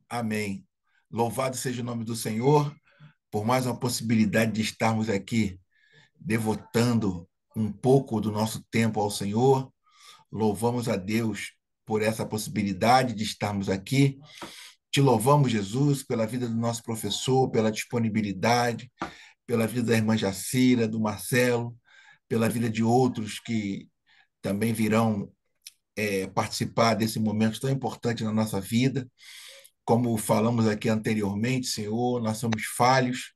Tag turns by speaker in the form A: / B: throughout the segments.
A: Amém. Louvado seja o nome do Senhor por mais uma possibilidade de estarmos aqui devotando um pouco do nosso tempo ao Senhor. Louvamos a Deus por essa possibilidade de estarmos aqui. Te louvamos, Jesus, pela vida do nosso professor, pela disponibilidade, pela vida da irmã Jacira, do Marcelo, pela vida de outros que também virão participar desse momento tão importante na nossa vida. Como falamos aqui anteriormente, Senhor, nós somos falhos,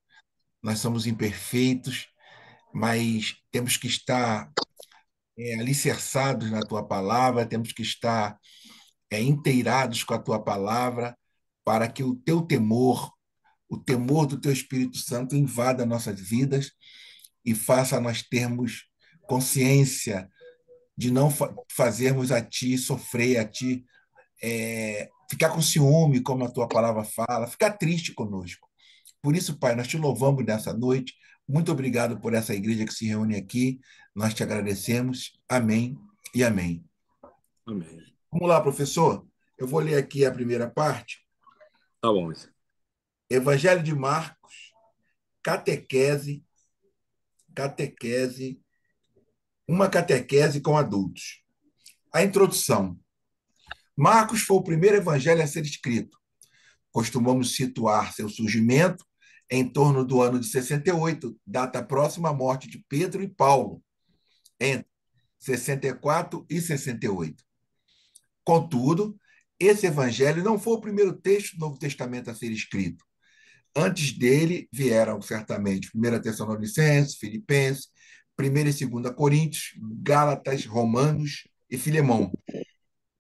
A: nós somos imperfeitos, mas temos que estar alicerçados na tua palavra, temos que estar inteirados com a tua palavra, para que o temor do teu Espírito Santo invada nossas vidas e faça nós termos consciência de não fazermos a ti sofrer, a ti ficar com ciúme, como a tua palavra fala, ficar triste conosco. Por isso, Pai, nós te louvamos nessa noite. Muito obrigado por essa igreja que se reúne aqui. Nós te agradecemos. Amém e amém.
B: Amém.
A: Vamos lá, professor. Eu vou ler aqui a primeira parte.
B: Tá bom.
A: Evangelho de Marcos, catequese, catequese, uma catequese com adultos. A introdução. Marcos foi o primeiro evangelho a ser escrito. Costumamos situar seu surgimento em torno do ano de 68, data próxima à morte de Pedro e Paulo, entre 64 e 68. Contudo, esse evangelho não foi o primeiro texto do Novo Testamento a ser escrito. Antes dele vieram, certamente, 1 Tessalonicenses, Filipenses, 1 e 2 Coríntios, Gálatas, Romanos e Filemão.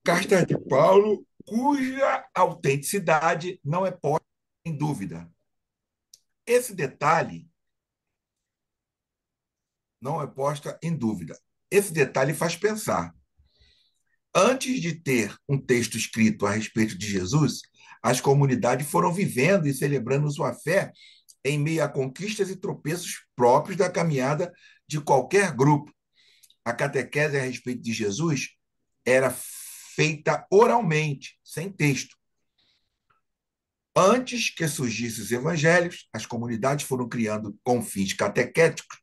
A: Cartas de Paulo, cuja autenticidade não é posta em dúvida. Esse detalhe não é posta em dúvida. Esse detalhe faz pensar. Antes de ter um texto escrito a respeito de Jesus, as comunidades foram vivendo e celebrando sua fé em meio a conquistas e tropeços próprios da caminhada de qualquer grupo. A catequese a respeito de Jesus era feita oralmente, sem texto. Antes que surgissem os evangelhos, as comunidades foram criando, com fins catequéticos,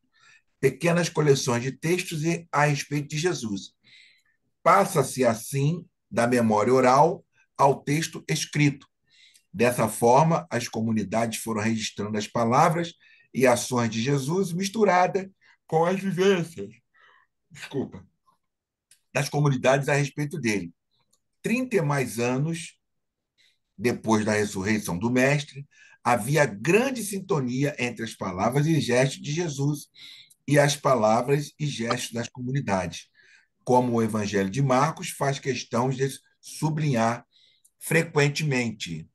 A: pequenas coleções de textos a respeito de Jesus. Passa-se, assim, da memória oral ao texto escrito. Dessa forma, as comunidades foram registrando as palavras e ações de Jesus misturadas com as vivências, das comunidades a respeito dele. 30 e mais anos depois da ressurreição do Mestre, havia grande sintonia entre as palavras e gestos de Jesus e as palavras e gestos das comunidades, como o Evangelho de Marcos faz questão de sublinhar frequentemente.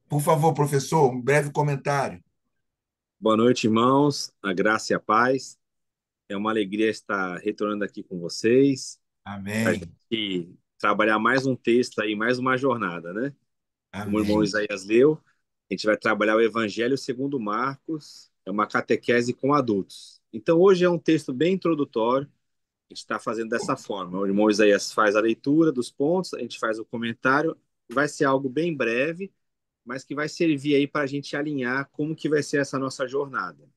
A: Por favor, professor, um breve comentário.
B: Boa noite, irmãos. A graça e a paz. É uma alegria estar retornando aqui com vocês, para a
A: Amém.
B: gente trabalhar mais um texto aí, mais uma jornada, né? Como o irmão
A: Amém.
B: Isaías leu, a gente vai trabalhar o Evangelho segundo Marcos, é uma catequese com adultos. Então, hoje é um texto bem introdutório, a gente está fazendo dessa forma. O irmão Isaías faz a leitura dos pontos, a gente faz o comentário, vai ser algo bem breve, mas que vai servir aí para a gente alinhar como que vai ser essa nossa jornada.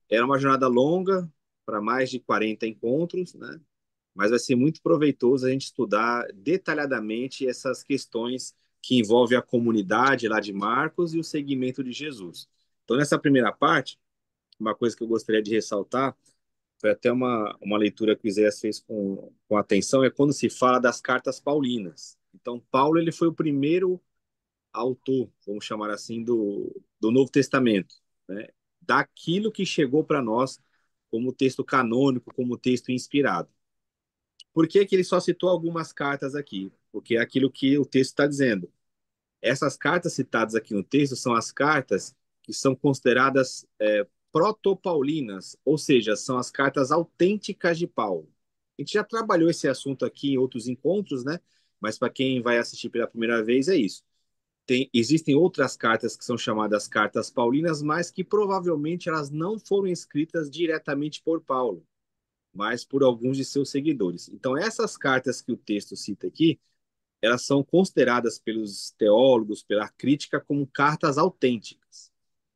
B: Era uma jornada longa, para mais de 40 encontros, né? Mas vai ser muito proveitoso a gente estudar detalhadamente essas questões que envolvem a comunidade lá de Marcos e o seguimento de Jesus. Então, nessa primeira parte, uma coisa que eu gostaria de ressaltar, foi até uma leitura que o Isaías fez com atenção, é quando se fala das cartas paulinas. Então, Paulo ele foi o primeiro autor, vamos chamar assim, do Novo Testamento, né? Daquilo que chegou para nós como texto canônico, como texto inspirado. Por que que ele só citou algumas cartas aqui? Porque é aquilo que o texto está dizendo. Essas cartas citadas aqui no texto são as cartas que são consideradas protopaulinas, ou seja, são as cartas autênticas de Paulo. A gente já trabalhou esse assunto aqui em outros encontros, né? Mas para quem vai assistir pela primeira vez, é isso. Existem outras cartas que são chamadas cartas paulinas, mas que provavelmente elas não foram escritas diretamente por Paulo, mas por alguns de seus seguidores. Então, essas cartas que o texto cita aqui elas são consideradas pelos teólogos, pela crítica, como cartas autênticas.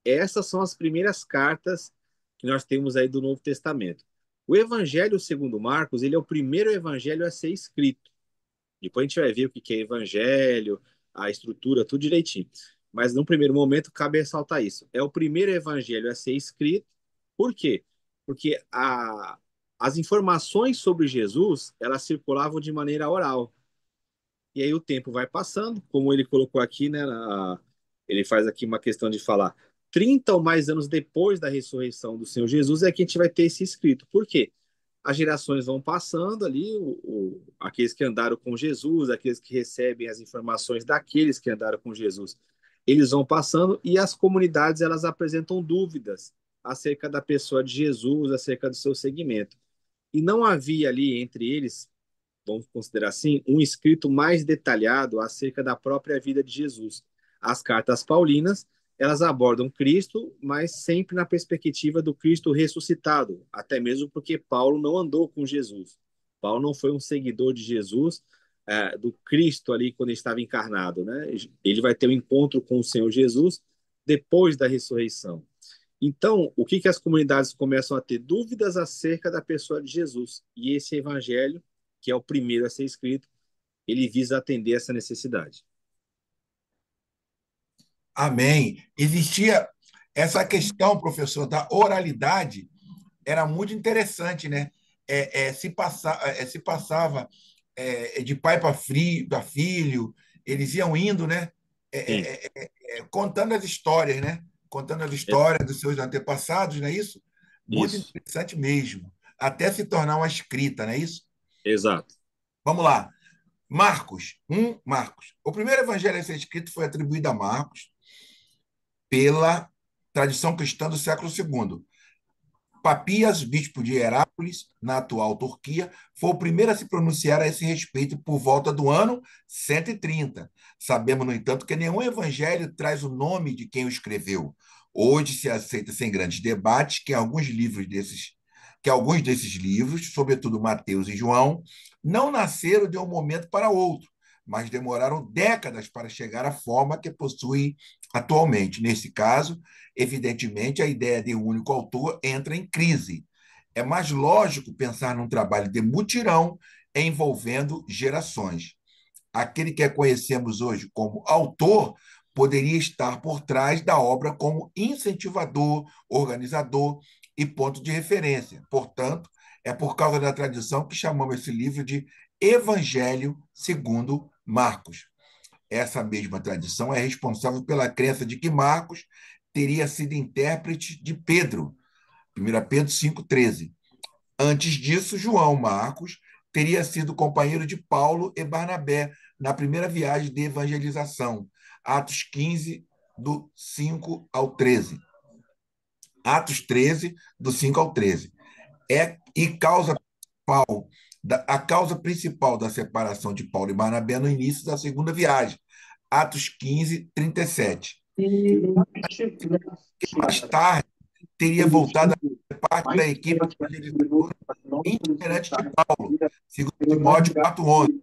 B: Essas são as primeiras cartas que nós temos aí do Novo Testamento. O Evangelho segundo Marcos, ele é o primeiro evangelho a ser escrito. Depois a gente vai ver o que é evangelho, a estrutura, tudo direitinho. Mas num primeiro momento cabe ressaltar isso. É o primeiro evangelho a ser escrito. Por quê? Porque as informações sobre Jesus, elas circulavam de maneira oral. E aí o tempo vai passando, como ele colocou aqui, né? Ele faz aqui uma questão de falar 30 ou mais anos depois da ressurreição do Senhor Jesus é que a gente vai ter esse escrito. Por quê? As gerações vão passando ali, aqueles que andaram com Jesus, aqueles que recebem as informações daqueles que andaram com Jesus, eles vão passando e as comunidades elas apresentam dúvidas acerca da pessoa de Jesus, acerca do seu segmento. E não havia ali entre eles, vamos considerar assim, um escrito mais detalhado acerca da própria vida de Jesus. As cartas paulinas, elas abordam Cristo, mas sempre na perspectiva do Cristo ressuscitado, até mesmo porque Paulo não andou com Jesus. Paulo não foi um seguidor de Jesus, do Cristo ali quando ele estava encarnado, né? Ele vai ter um encontro com o Senhor Jesus depois da ressurreição. Então, o que que as comunidades começam a ter dúvidas acerca da pessoa de Jesus? E esse evangelho, que é o primeiro a ser escrito, ele visa atender essa necessidade.
A: Amém. Existia essa questão, professor, da oralidade, era muito interessante, né? Se passava de pai para filho, eles iam indo, né?
B: Sim,
A: Contando as histórias, né? Contando as histórias dos seus antepassados, não é isso? Muito
B: isso,
A: interessante mesmo. Até se tornar uma escrita, não é isso?
B: exato.
A: Vamos lá. Marcos, Marcos. O primeiro evangelho a ser escrito foi atribuído a Marcos pela tradição cristã do século II. Papias, bispo de Herápolis, na atual Turquia, foi o primeiro a se pronunciar a esse respeito por volta do ano 130. Sabemos, no entanto, que nenhum evangelho traz o nome de quem o escreveu. Hoje se aceita sem grandes debates que alguns desses livros, sobretudo Mateus e João, não nasceram de um momento para outro, mas demoraram décadas para chegar à forma que possuem atualmente. Nesse caso, evidentemente, a ideia de um único autor entra em crise. É mais lógico pensar num trabalho de mutirão envolvendo gerações. Aquele que conhecemos hoje como autor poderia estar por trás da obra como incentivador, organizador e ponto de referência. Portanto, é por causa da tradição que chamamos esse livro de Evangelho segundo Marcos. Essa mesma tradição é responsável pela crença de que Marcos teria sido intérprete de Pedro, 1 Pedro 5,13. Antes disso, João Marcos teria sido companheiro de Paulo e Barnabé na primeira viagem de evangelização, Atos 15, do 5 ao 13. Atos 13, do 5 ao 13. A causa principal da separação de Paulo e Barnabé no início da segunda viagem, Atos 15, 37. Mais tarde, teria voltado a ser parte da equipe evangelizadora itinerante de Paulo, segundo Timóteo 4,11.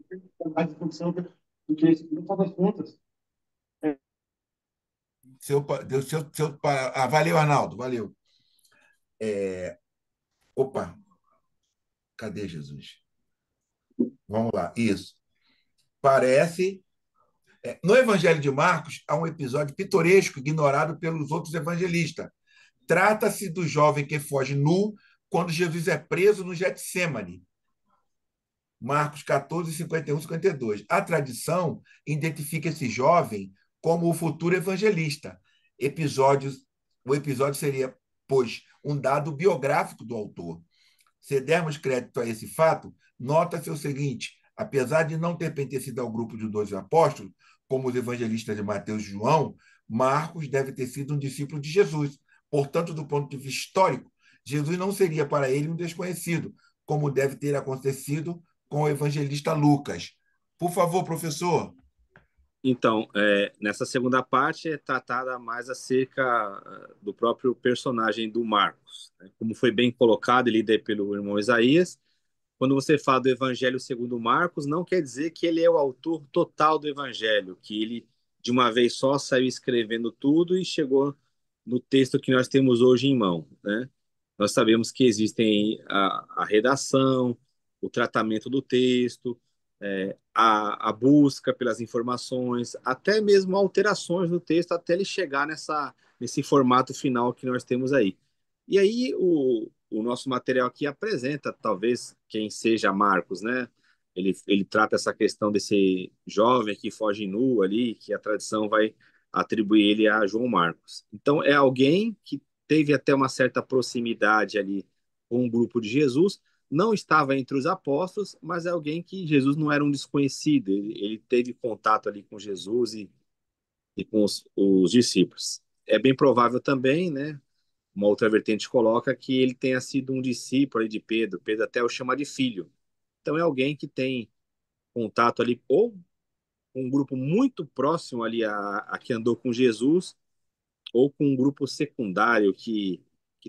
A: Valeu, Arnaldo, valeu. Opa, cadê Jesus? Vamos lá, isso. Parece. No Evangelho de Marcos, há um episódio pitoresco ignorado pelos outros evangelistas. Trata-se do jovem que foge nu quando Jesus é preso no Getsemane. Marcos 14, 51, 52. A tradição identifica esse jovem como o futuro evangelista. O episódio seria, pois, um dado biográfico do autor. Se dermos crédito a esse fato, nota-se o seguinte: apesar de não ter pertencido ao grupo de 12 apóstolos, como os evangelistas de Mateus e João, Marcos deve ter sido um discípulo de Jesus. Portanto, do ponto de vista histórico, Jesus não seria para ele um desconhecido, como deve ter acontecido com o evangelista Lucas. Por favor, professor.
B: Então, nessa segunda parte é tratada mais acerca do próprio personagem do Marcos, né? Como foi bem colocado ali pelo irmão Isaías, quando você fala do Evangelho segundo Marcos, não quer dizer que ele é o autor total do Evangelho, que ele de uma vez só saiu escrevendo tudo e chegou no texto que nós temos hoje em mão, né? Nós sabemos que existem a redação, o tratamento do texto, a busca pelas informações, até mesmo alterações no texto até ele chegar nesse formato final que nós temos aí. E aí o nosso material aqui apresenta, talvez, quem seja Marcos, né? Ele trata essa questão desse jovem que foge nu ali, que a tradição vai atribuir ele a João Marcos. Então, é alguém que teve até uma certa proximidade ali com o grupo de Jesus, não estava entre os apóstolos, mas é alguém que Jesus não era um desconhecido, ele teve contato ali com Jesus e com os discípulos. É bem provável também, né? Uma outra vertente coloca que ele tenha sido um discípulo ali de Pedro. Pedro até o chama de filho. Então é alguém que tem contato ali, ou um grupo muito próximo ali a que andou com Jesus, ou com um grupo secundário que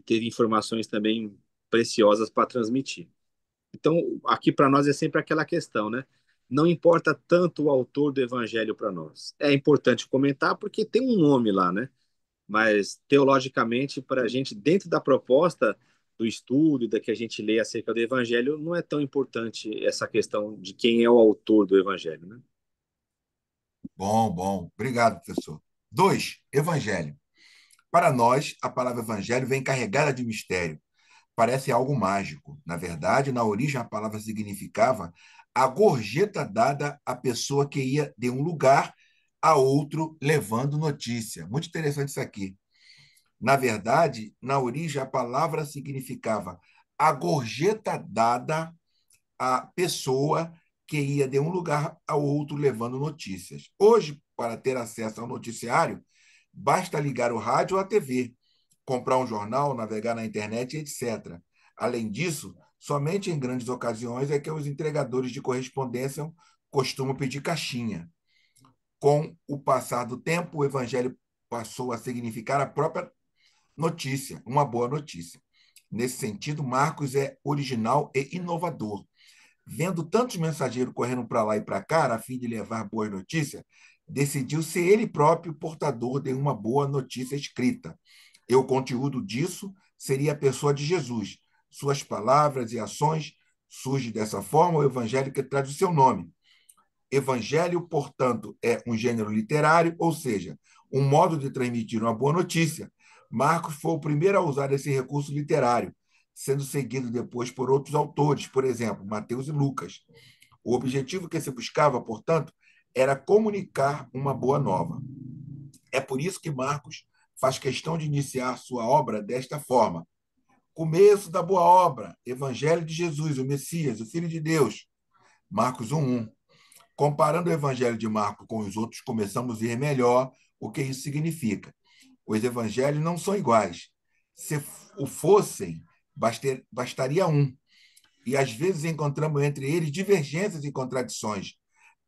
B: teve informações também preciosas para transmitir. Então, aqui para nós é sempre aquela questão, né? Não importa tanto o autor do evangelho para nós. É importante comentar porque tem um nome lá, né? Mas teologicamente, para a gente, dentro da proposta do estudo e da que a gente lê acerca do Evangelho, não é tão importante essa questão de quem é o autor do Evangelho, né?
A: Bom, bom. Obrigado, professor. 2, evangelho. Para nós, a palavra evangelho vem carregada de mistério. Parece algo mágico. Na verdade, na origem, a palavra significava a gorjeta dada à pessoa que ia de um lugar a outro levando notícia. Muito interessante isso aqui. Na verdade, na origem, a palavra significava a gorjeta dada à pessoa que ia de um lugar ao outro levando notícias. Hoje, para ter acesso ao noticiário, basta ligar o rádio ou a TV, comprar um jornal, navegar na internet, etc. Além disso, somente em grandes ocasiões é que os entregadores de correspondência costumam pedir caixinha. Com o passar do tempo, o evangelho passou a significar a própria notícia, uma boa notícia. Nesse sentido, Marcos é original e inovador. Vendo tantos mensageiros correndo para lá e para cá, a fim de levar boas notícias, decidiu ser ele próprio portador de uma boa notícia escrita. E o conteúdo disso seria a pessoa de Jesus. Suas palavras e ações surgem dessa forma o evangelho que traz o seu nome. Evangelho, portanto, é um gênero literário, ou seja, um modo de transmitir uma boa notícia. Marcos foi o primeiro a usar esse recurso literário, sendo seguido depois por outros autores, por exemplo, Mateus e Lucas. O objetivo que se buscava, portanto, era comunicar uma boa nova. É por isso que Marcos faz questão de iniciar sua obra desta forma. Começo da boa obra, Evangelho de Jesus, o Messias, o Filho de Deus. Marcos 1:1. Comparando o Evangelho de Marcos com os outros, começamos a ver melhor o que isso significa. Os evangelhos não são iguais. Se o fossem, bastaria um. E às vezes encontramos entre eles divergências e contradições.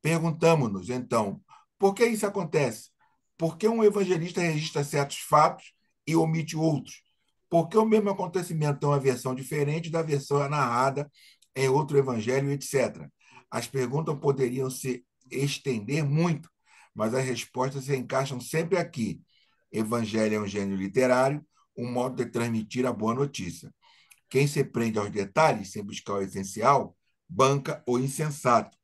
A: Perguntamos-nos, então, por que isso acontece? Por que um evangelista registra certos fatos e omite outros? Por que o mesmo acontecimento tem uma versão diferente da versão narrada em outro evangelho, etc. As perguntas poderiam se estender muito, mas as respostas se encaixam sempre aqui. Evangelho é um gênero literário, um modo de transmitir a boa notícia. Quem se prende aos detalhes, sem buscar o essencial, banca o insensato.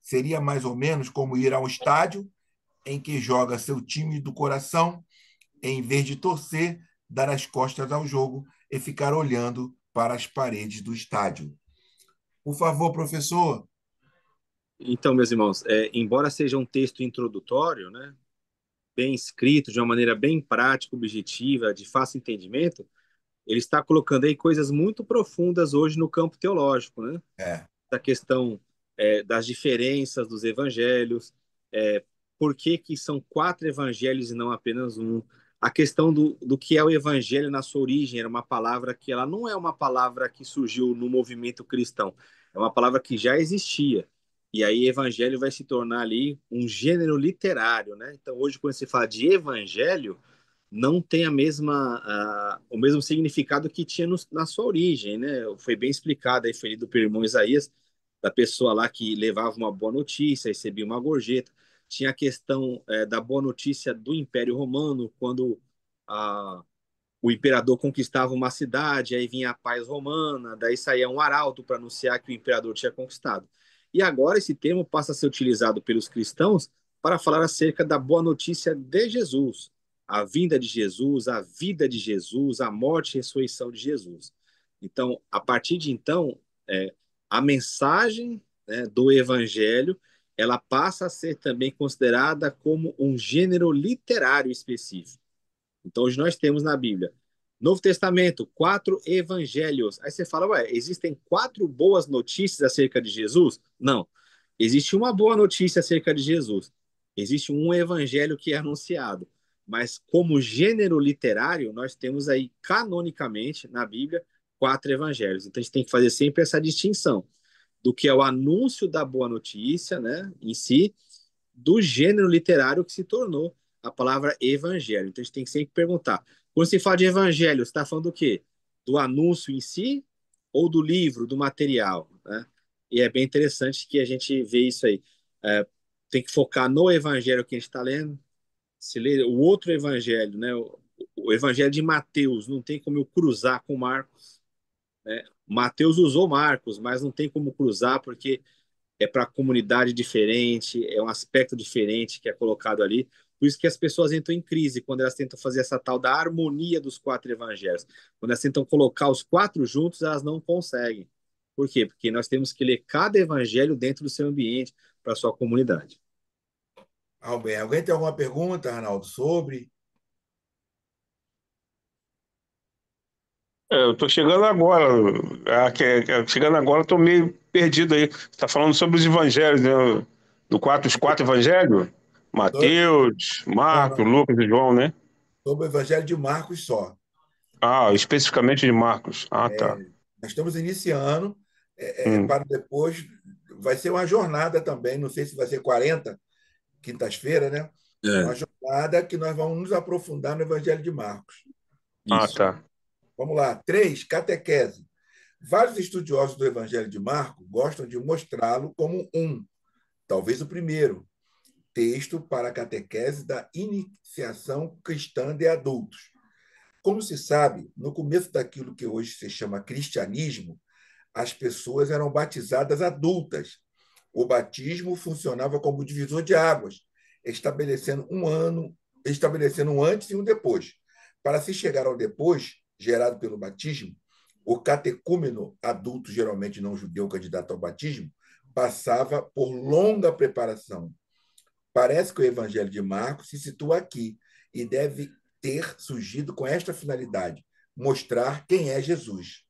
A: Seria mais ou menos como ir a um estádio em que joga seu time do coração, em vez de torcer, dar as costas ao jogo e ficar olhando para as paredes do estádio. Por favor, professor.
B: Então, meus irmãos, embora seja um texto introdutório, né, bem escrito, de uma maneira bem prática, objetiva, de fácil entendimento, ele está colocando aí coisas muito profundas hoje no campo teológico, né?
A: É,
B: Da questão das diferenças dos evangelhos, por que que são quatro evangelhos e não apenas um, a questão do que é o evangelho na sua origem, era uma palavra que ela não é uma palavra que surgiu no movimento cristão, é uma palavra que já existia. E aí evangelho vai se tornar ali um gênero literário, né? Então hoje quando se fala de evangelho, não tem o mesmo significado que tinha na sua origem, né? Foi bem explicado aí, foi lido pelo irmão Isaías, da pessoa lá que levava uma boa notícia, recebia uma gorjeta. Tinha a questão da boa notícia do Império Romano, quando a, o imperador conquistava uma cidade, aí vinha a paz romana, daí saía um arauto para anunciar que o imperador tinha conquistado. E agora esse termo passa a ser utilizado pelos cristãos para falar acerca da boa notícia de Jesus, a vinda de Jesus, a vida de Jesus, a morte e ressurreição de Jesus. Então, a partir de então, a mensagem, né, do evangelho, ela passa a ser também considerada como um gênero literário específico. Então, hoje nós temos na Bíblia, Novo Testamento, 4 evangelhos. Aí você fala, ué, existem 4 boas notícias acerca de Jesus? Não. Existe uma boa notícia acerca de Jesus. Existe um evangelho que é anunciado. Mas como gênero literário, nós temos aí, canonicamente, na Bíblia, 4 evangelhos. Então, a gente tem que fazer sempre essa distinção do que é o anúncio da boa notícia, né, em si, do gênero literário que se tornou a palavra evangelho. Então a gente tem que sempre perguntar: quando se fala de evangelho, você está falando do quê? Do anúncio em si ou do livro, do material? Né? E é bem interessante que a gente vê isso aí. Tem que focar no evangelho que a gente está lendo. Se ler o outro evangelho, né? O evangelho de Mateus, não tem como eu cruzar com Marcos. Né? Mateus usou Marcos, mas não tem como cruzar porque é para comunidade diferente, é um aspecto diferente que é colocado ali. Por isso que as pessoas entram em crise quando elas tentam fazer essa tal da harmonia dos 4 evangelhos. Quando elas tentam colocar os 4 juntos, elas não conseguem. Por quê? Porque nós temos que ler cada evangelho dentro do seu ambiente, para a sua comunidade.
A: Alguém tem alguma pergunta, Arnaldo, sobre?
C: Eu estou chegando agora. Chegando agora, estou meio perdido aí. Você está falando sobre os evangelhos, né? Os 4 evangelhos? Mateus,
A: Não,
C: Marcos,
A: não.
C: Lucas e João, né?
A: Sobre o Evangelho de Marcos só.
C: Ah, especificamente de Marcos. Ah, tá.
A: Nós estamos iniciando,
C: Hum,
A: para depois. Vai ser uma jornada também, não sei se vai ser 40 quintas-feiras, né? Uma
B: É,
A: jornada que nós vamos nos aprofundar no Evangelho de Marcos.
C: ah,
B: isso.
C: tá.
A: Vamos lá. 3, catequese. Vários estudiosos do Evangelho de Marcos gostam de mostrá-lo como talvez o primeiro, texto para a catequese da iniciação cristã de adultos. Como se sabe, no começo daquilo que hoje se chama cristianismo, as pessoas eram batizadas adultas. O batismo funcionava como divisor de águas, estabelecendo um antes e um depois. Para se chegar ao depois, gerado pelo batismo, o catecúmeno adulto, geralmente não judeu, candidato ao batismo, passava por longa preparação. Parece que o Evangelho de Marcos se situa aqui e deve ter surgido com esta finalidade: mostrar quem é Jesus.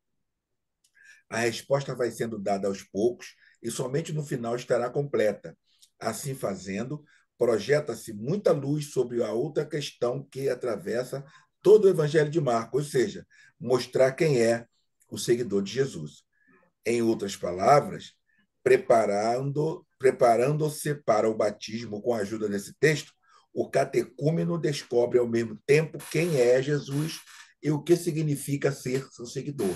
A: A resposta vai sendo dada aos poucos e somente no final estará completa. Assim fazendo, projeta-se muita luz sobre a outra questão que atravessa todo o Evangelho de Marcos, ou seja, mostrar quem é o seguidor de Jesus. Em outras palavras, preparando-se para o batismo com a ajuda desse texto, o catecúmeno descobre ao mesmo tempo quem é Jesus e o que significa ser seu seguidor.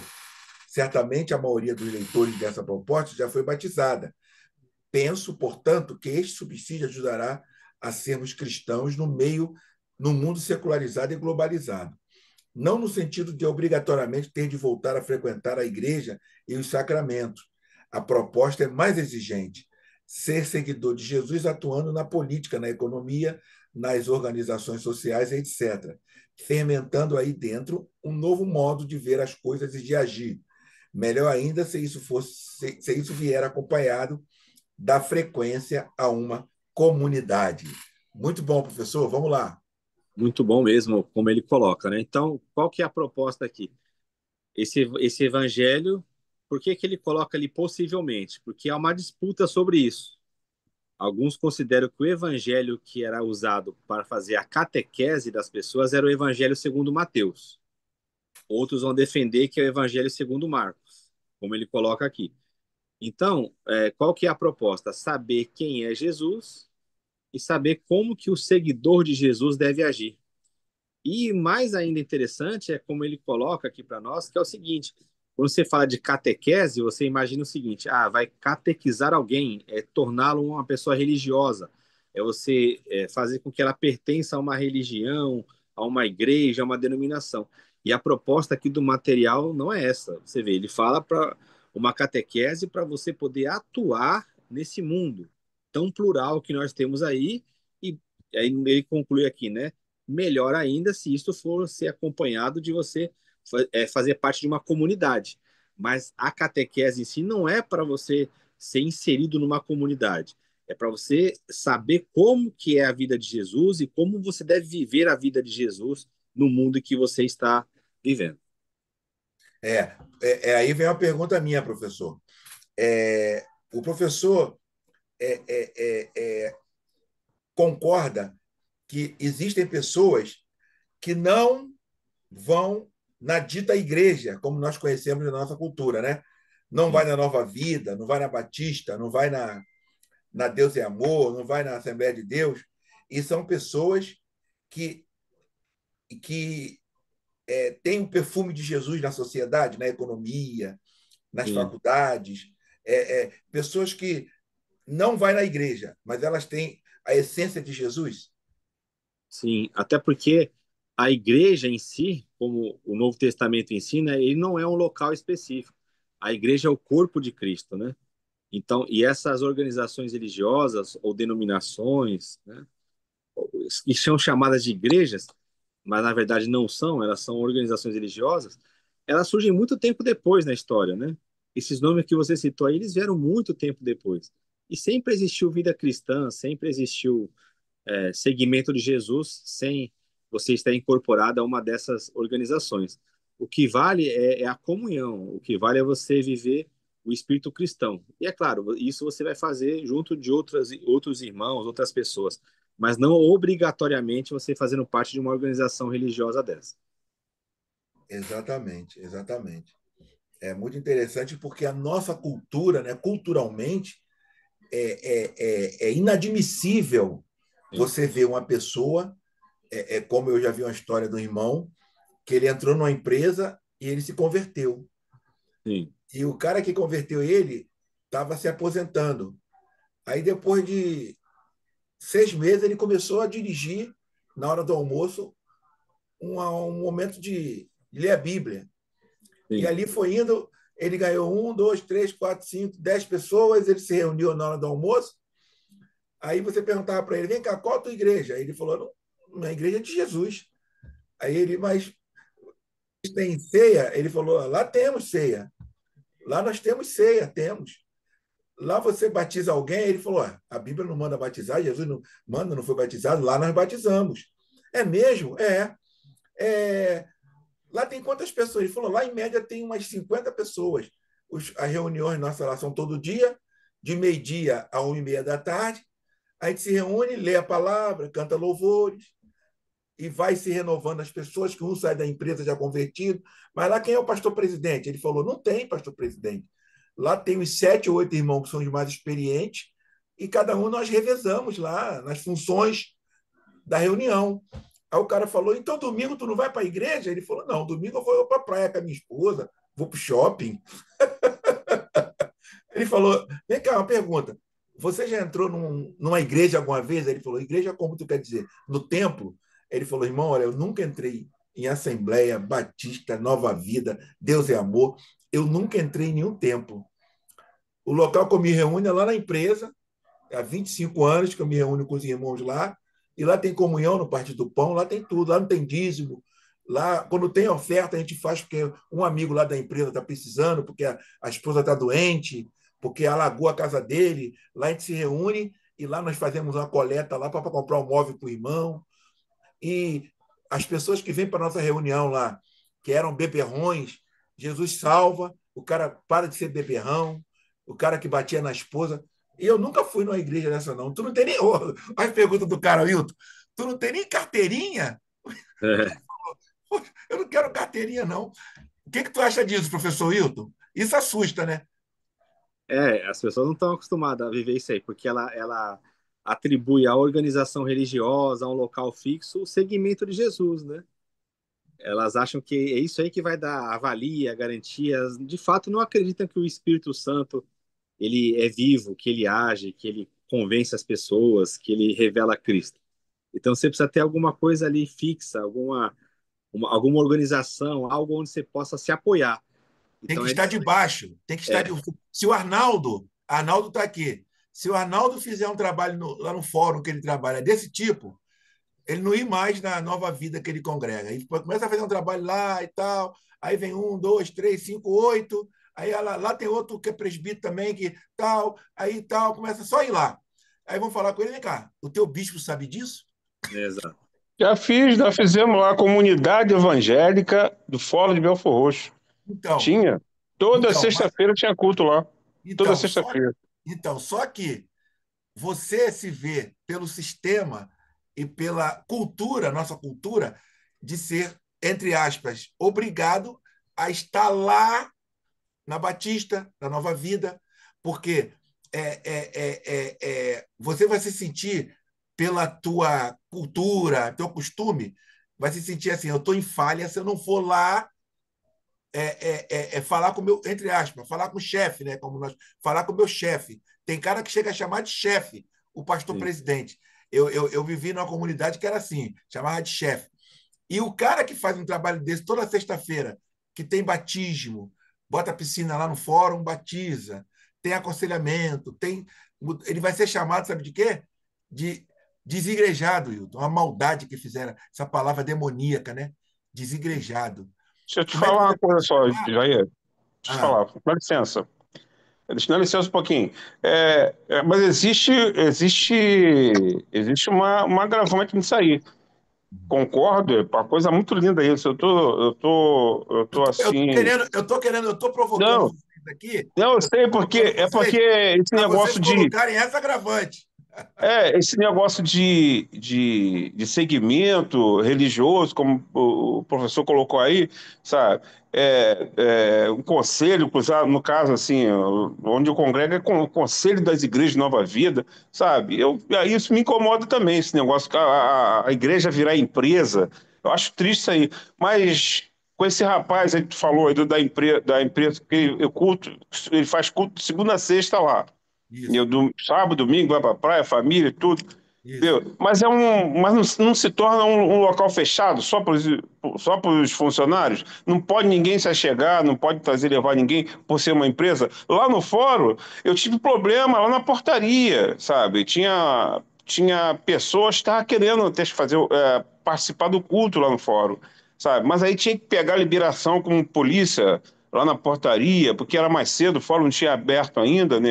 A: Certamente a maioria dos leitores dessa proposta já foi batizada. Penso, portanto, que este subsídio ajudará a sermos cristãos no mundo secularizado e globalizado. Não no sentido de obrigatoriamente ter de voltar a frequentar a igreja e os sacramentos. A proposta é mais exigente: ser seguidor de Jesus atuando na política, na economia, nas organizações sociais, etc., fermentando aí dentro um novo modo de ver as coisas e de agir. Melhor ainda se isso vier acompanhado da frequência a uma comunidade. Muito bom, professor. Vamos lá.
B: Muito bom mesmo, como ele coloca, né? Então, qual que é a proposta aqui? Esse evangelho, por que que ele coloca ali possivelmente? Porque há uma disputa sobre isso. Alguns consideram que o evangelho que era usado para fazer a catequese das pessoas era o evangelho segundo Mateus. Outros vão defender que é o evangelho segundo Marcos, como ele coloca aqui. Então, qual que é a proposta? Saber quem é Jesus e saber como que o seguidor de Jesus deve agir. E mais ainda interessante é como ele coloca aqui para nós, que é o seguinte: quando você fala de catequese, você imagina o seguinte: vai catequizar alguém, é torná-lo uma pessoa religiosa, é você fazer com que ela pertença a uma religião, a uma igreja, a uma denominação. E a proposta aqui do material não é essa. Você vê, ele fala para uma catequese para você poder atuar nesse mundo tão plural que nós temos aí, e aí ele conclui aqui, né? Melhor ainda se isso for ser acompanhado de você fazer parte de uma comunidade. Mas a catequese em si não é para você ser inserido numa comunidade. É para você saber como que é a vida de Jesus e como você deve viver a vida de Jesus no mundo que você está vivendo.
A: Aí vem uma pergunta minha, professor. O professor é, é, é, concorda que existem pessoas que não vão na dita igreja, como nós conhecemos na nossa cultura, né? Não vai
B: Sim,
A: na Nova Vida, não vai na Batista, não vai na Deus é Amor, não vai na Assembleia de Deus, e são pessoas que, que têm o perfume de Jesus na sociedade, na economia, nas
B: sim,
A: faculdades, pessoas que não vai na igreja, mas elas têm a essência de Jesus.
B: sim. Até porque a igreja em si, como o Novo Testamento ensina, ele não é um local específico. A igreja é o corpo de Cristo, né? Então, e essas organizações religiosas ou denominações, né, que são chamadas de igrejas, mas na verdade não são, elas são organizações religiosas, elas surgem muito tempo depois na história, né? Esses nomes que você citou aí, eles vieram muito tempo depois. E sempre existiu vida cristã, sempre existiu segmento de Jesus sem você estar incorporado a uma dessas organizações. O que vale é a comunhão, o que vale é você viver o espírito cristão. E é claro, isso você vai fazer junto de outros irmãos, outras pessoas, mas não obrigatoriamente você fazendo parte de uma organização religiosa dessa.
A: Exatamente, exatamente. É muito interessante porque a nossa cultura, né, culturalmente, é inadmissível
B: Sim,
A: você ver uma pessoa, como eu já vi uma história do irmão, que ele entrou numa empresa e ele se converteu.
B: sim,
A: E o cara que converteu ele estava se aposentando. Aí, depois de 6 meses, ele começou a dirigir, na hora do almoço, um momento de ler a Bíblia. E
B: sim,
A: ali foi indo, ele ganhou 1, 2, 3, 4, 5, 10 pessoas, ele se reuniu na hora do almoço. Aí você perguntava para ele: vem cá, qual a tua igreja? Aí ele falou: não, minha igreja é de Jesus. Aí ele: mas tem ceia? Ele falou: lá temos ceia. Lá nós temos ceia, temos. Lá você batiza alguém? Ele falou: a Bíblia não manda batizar, Jesus não manda, não foi batizado, lá nós batizamos. É mesmo? É. Lá tem quantas pessoas? Ele falou: lá em média tem umas 50 pessoas. As reuniões nossas lá são todo dia, de meio-dia a 1h30 da tarde. A gente se reúne, lê a palavra, canta louvores e vai se renovando as pessoas, que um sai da empresa já convertido. Mas lá quem é o pastor presidente? Ele falou: não tem pastor presidente. Lá tem os 7 ou 8 irmãos que são os mais experientes e cada um nós revezamos lá nas funções da reunião. Aí o cara falou: então domingo tu não vai para a igreja? Ele falou: não, domingo eu vou para a praia com a minha esposa, vou para o shopping. Ele falou: vem cá, uma pergunta. Você já entrou numa igreja alguma vez? Ele falou: igreja como tu quer dizer? No templo? Ele falou: irmão, olha, eu nunca entrei em Assembleia, Batista, Nova Vida, Deus é Amor. Eu nunca entrei em nenhum templo. O local que eu me reúno é lá na empresa, há 25 anos que eu me reúno com os irmãos lá, e lá tem comunhão no Partido do Pão, lá tem tudo, lá não tem dízimo. Lá, quando tem oferta, a gente faz porque um amigo lá da empresa está precisando, porque a esposa está doente, porque alagou a casa dele. Lá a gente se reúne e lá nós fazemos uma coleta lá para comprar um móvel para o irmão. E as pessoas que vêm para a nossa reunião lá, que eram beberrões, Jesus salva, o cara para de ser beberrão, o cara que batia na esposa. E eu nunca fui numa igreja dessa, não. Tu não tem nem. As perguntas do cara, Wilton. Tu não tem nem carteirinha?
B: é,
A: Eu não quero carteirinha, não. O que tu acha disso, professor Wilton? Isso assusta, né?
B: as pessoas não estão acostumadas a viver isso aí, porque ela atribui à organização religiosa, a um local fixo, o segmento de Jesus, né? Elas acham que é isso aí que vai dar a valia, a garantia. De fato, não acreditam que o Espírito Santo ele é vivo, que ele age, que ele convence as pessoas, que ele revela Cristo. Então você precisa ter alguma coisa ali fixa, alguma organização, algo onde você possa se apoiar.
A: Tem
B: Então
A: que
B: é,
A: estar debaixo, tem que estar
B: é
A: de... Se o Arnaldo está aqui, se o Arnaldo fizer um trabalho lá no fórum que ele trabalha desse tipo, ele não ir mais na nova vida que ele congrega. Ele começa a fazer um trabalho lá e tal, aí vem um, dois, três, cinco, oito, aí lá tem outro que é presbítero também, que tal, aí tal, começa só a ir lá. Aí vão falar com ele, vem cá, o teu bispo sabe disso?
B: exato.
C: Já fizemos lá a comunidade evangélica do Fórum de Belford Roxo.
A: Então,
C: Tinha. Toda
A: então, mas,
C: sexta-feira tinha culto lá. Toda
A: então, só,
C: sexta-feira.
A: só que você se vê pelo sistema e pela cultura, nossa cultura, de ser, entre aspas, obrigado a estar lá na Batista, na Nova Vida, porque você vai se sentir, pela tua cultura, teu costume, vai se sentir assim, eu estou em falha se eu não for lá falar com o meu, entre aspas, falar com o chefe, né? Como nós, falar com o meu chefe. Tem cara que chega a chamar de chefe, o pastor
B: Sim,
A: presidente. Eu vivi numa comunidade que era assim, chamava de chefe. E o cara que faz um trabalho desse toda sexta-feira, que tem batismo, bota a piscina lá no fórum, batiza, tem aconselhamento, ele vai ser chamado, sabe de quê? De desigrejado, Hilton. Uma maldade que fizeram, essa palavra demoníaca, né? Desigrejado.
C: Deixa eu te
A: Como é que
C: falar
A: você
C: uma coisa
A: pode
C: só,
A: chamar?
C: Jair. Deixa eu te
A: Ah,
C: falar, dá licença. Dá licença um pouquinho. Mas existe uma agravante nisso aí. Concordo, é uma coisa muito linda isso. Eu tô assim.
A: eu tô provocando
C: Não,
A: vocês aqui,
C: não, eu
A: eu tô
C: sei porque
A: provocando
C: é porque
A: vocês
C: esse
A: para vocês
C: negócio de
A: colocarem essa agravante.
C: esse negócio de segmento religioso, como o professor colocou aí, sabe? Um conselho, no caso, assim, onde eu congrego é com o Conselho das Igrejas de Nova Vida, sabe? Aí isso me incomoda também, esse negócio, a igreja virar empresa. Eu acho triste isso aí. Mas com esse rapaz aí que tu falou aí da empresa que ele faz culto de segunda a sexta lá.
A: Isso,
C: Sábado, domingo, vai pra praia, família, tudo.
A: isso.
C: Entendeu? Mas não se torna um local fechado só para os funcionários? Não pode ninguém se achegar, não pode levar ninguém por ser uma empresa. Lá no fórum, eu tive problema lá na portaria, sabe? Tinha pessoas que estavam querendo participar do culto lá no fórum, sabe? Mas aí tinha que pegar a liberação com polícia lá na portaria, porque era mais cedo, o fórum não tinha aberto ainda, né?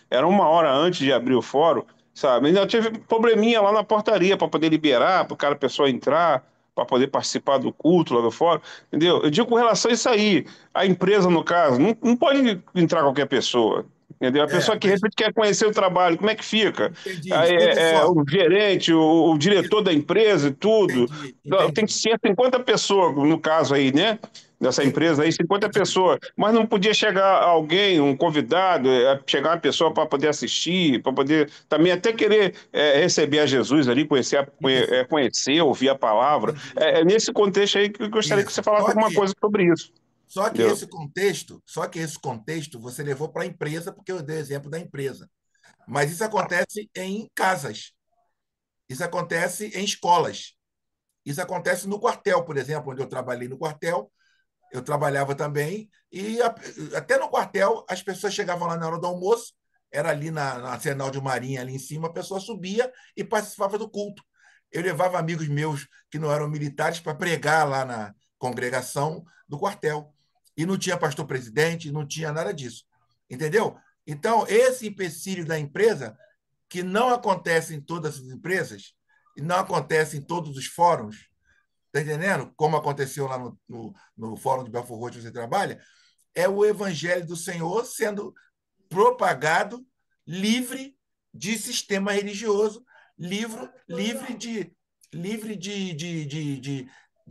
C: Era uma hora antes de abrir o fórum, sabe? Ainda tive probleminha lá na portaria para poder liberar, para o cara, a pessoa entrar, para poder participar do culto lá do fórum, entendeu? Eu digo com relação a isso aí, a empresa, no caso, não pode entrar qualquer pessoa. Entendeu? A pessoa que de
A: Mas
C: repente quer conhecer o trabalho, como é que fica?
A: entendi.
C: Aí,
A: Escuta só.
C: o gerente, o diretor da empresa e tudo.
A: Entendi,
C: Tem que
A: entendi.
C: ser 50 pessoas, no caso aí, né? Dessa empresa aí, 50
A: Entendi.
C: pessoas. Mas não podia chegar alguém, um convidado, chegar uma pessoa para poder assistir, para poder também até querer receber a Jesus ali,
A: Isso,
C: conhecer, ouvir a palavra.
A: entendi.
C: É nesse contexto aí que eu gostaria que você
A: Isso.
C: falasse alguma coisa sobre isso. Entendeu?
A: Só que esse contexto você levou para a empresa, porque eu dei o exemplo da empresa. Mas isso acontece em casas, isso acontece em escolas, isso acontece no quartel, por exemplo, onde eu trabalhei no quartel, eu trabalhava também, e até no quartel as pessoas chegavam lá na hora do almoço, era ali na Arsenal de Marinha, ali em cima, a pessoa subia e participava do culto. Eu levava amigos meus que não eram militares para pregar lá na congregação do quartel. E não tinha pastor presidente, não tinha nada disso. Entendeu? Então, esse empecilho da empresa, que não acontece em todas as empresas, e não acontece em todos os fóruns, está entendendo? Como aconteceu lá no Fórum de Belfort Roxo, onde você trabalha, é o evangelho do Senhor sendo propagado livre de sistema religioso, livre de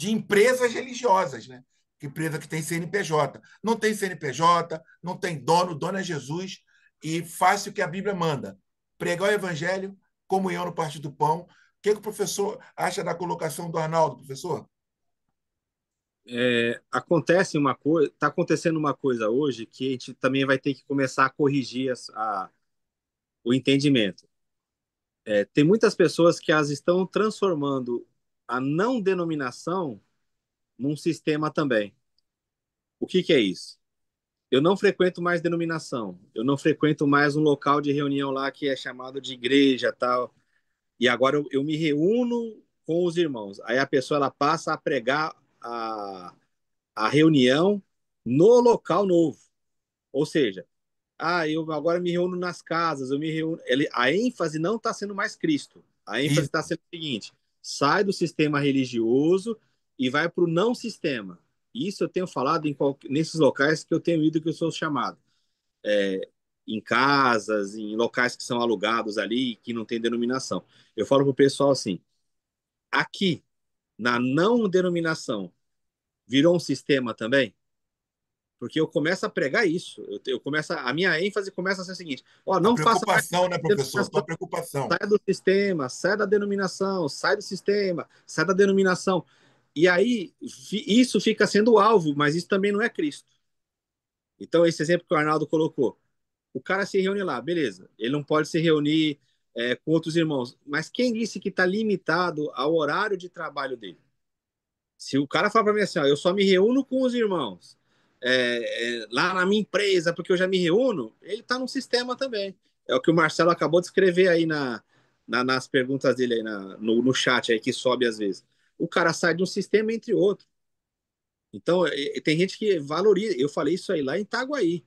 A: empresas religiosas, né? Empresa que tem CNPJ. Não tem CNPJ, não tem dono, dono é Jesus, e faz o que a Bíblia manda. Pregar o evangelho, comunhão no partir do pão. O que o professor acha da colocação do Arnaldo, professor?
B: acontece uma coisa, está acontecendo uma coisa hoje que a gente também vai ter que começar a corrigir o entendimento. Tem muitas pessoas que elas estão transformando a não denominação num sistema também. O que é isso? Eu não frequento mais denominação, eu não frequento mais um local de reunião lá que é chamado de igreja, tal. E agora eu me reúno com os irmãos. Aí a pessoa ela passa a pregar a reunião no local novo. Ou seja, eu agora me reúno nas casas, eu me reúno. A ênfase não está sendo mais Cristo. A ênfase
A: Isso.
B: está sendo o seguinte: sai do sistema religioso e vai para o não sistema. Isso eu tenho falado nesses locais que eu tenho ido, que eu sou chamado. Em casas, em locais que são alugados ali, que não tem denominação. Eu falo para o pessoal assim: aqui, na não denominação, virou um sistema também? Porque eu começo a pregar isso. A minha ênfase começa a ser a seguinte: ó,
A: A
B: não faça mais
A: preocupação, né, professor? Tua
B: denominação,
A: preocupação.
B: sai do sistema, sai da denominação, sai do sistema, sai da denominação. E aí isso fica sendo o alvo, mas isso também não é Cristo. Então, esse exemplo que o Arnaldo colocou, o cara se reúne lá, beleza. Ele não pode se reunir com outros irmãos. Mas quem disse que está limitado ao horário de trabalho dele? Se o cara fala para mim assim, ó, eu só me reúno com os irmãos lá na minha empresa, porque eu já me reúno, ele está no sistema também. É o que o Marcelo acabou de escrever aí nas perguntas dele aí no chat aí que sobe às vezes. O cara sai de um sistema entre outro. Então, tem gente que valoriza. Eu falei isso aí lá em Itaguaí.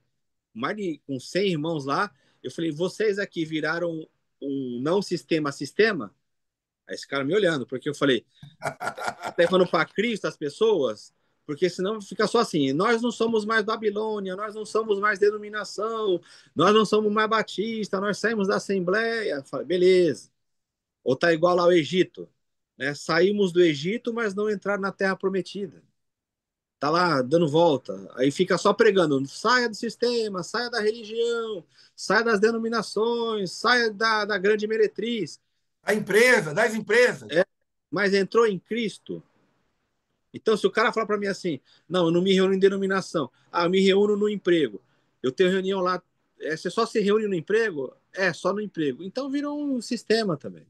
B: Com 100 irmãos lá. Eu falei, vocês aqui viraram um não sistema a sistema? Aí esse cara me olhando, porque eu falei, levando para Cristo as pessoas, porque senão fica só assim, nós não somos mais Babilônia, nós não somos mais denominação, nós não somos mais batista, nós saímos da Assembleia. Eu falei, beleza. Ou tá igual lá ao Egito, né? Saímos do Egito, mas não entraram na Terra Prometida. Tá lá dando volta, aí fica só pregando, saia do sistema, saia da religião, saia das denominações, saia da grande meretriz.
A: A empresa, das empresas.
B: Mas entrou em Cristo. Então, se o cara falar para mim assim, não, eu não me reúno em denominação, eu me reúno no emprego, eu tenho reunião lá, você só se reúne no emprego? Só no emprego. Então virou um sistema também.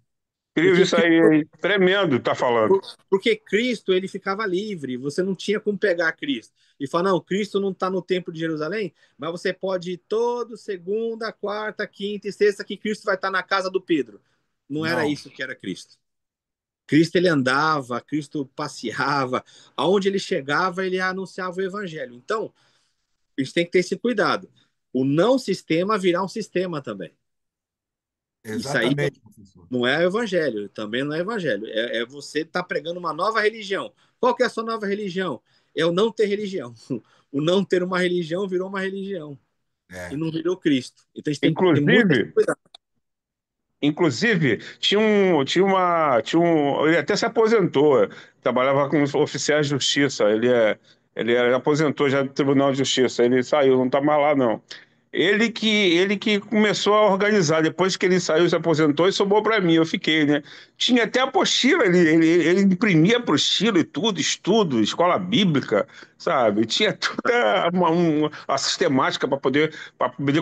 C: Incrível
B: Porque
C: isso aí, tremendo, tá falando.
B: Porque Cristo ele ficava livre, você não tinha como pegar Cristo e falar, não, Cristo não está no Templo de Jerusalém, mas você pode ir todo segunda, quarta, quinta e sexta que Cristo vai estar na casa do Pedro. Não era
A: Não,
B: isso que era Cristo. Cristo ele andava, Cristo passeava, aonde ele chegava ele anunciava o Evangelho. Então a gente tem que ter esse cuidado. O não sistema virar um sistema também. Isso aí
A: exatamente, professor.
B: não é evangelho, também não é evangelho. Você estar tá pregando uma nova religião. Qual que é a sua nova religião? É o não ter religião. O não ter uma religião virou uma religião. E
A: É.
B: não virou Cristo. Então a gente tem que ter muito
C: Inclusive,
B: cuidado.
C: inclusive, ele até se aposentou, trabalhava com oficiais de justiça, ele aposentou já do Tribunal de Justiça, ele saiu, não está mais lá não. Ele que começou a organizar, depois que ele saiu, se aposentou e sobrou para mim, eu fiquei, né? Tinha até apostila, ele imprimia apostila e tudo, estudo, escola bíblica, sabe? Tinha toda a sistemática para poder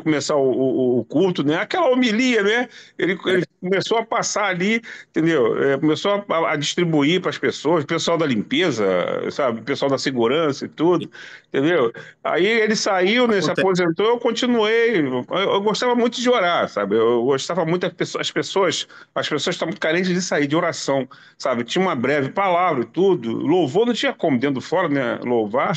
C: começar o culto, né? Aquela homilia, né? Ele começou a passar ali, entendeu? Começou a distribuir para as pessoas, o pessoal da limpeza, sabe? O pessoal da segurança e tudo, entendeu? Aí ele saiu, né? Se
B: Acontece.
C: aposentou, eu continuei. Eu gostava muito de orar, sabe? Eu gostava muito as pessoas estavam muito carentes de sair de oração, sabe? Tinha uma breve palavra e tudo. Louvor não tinha como, dentro do fora, né? Louvar,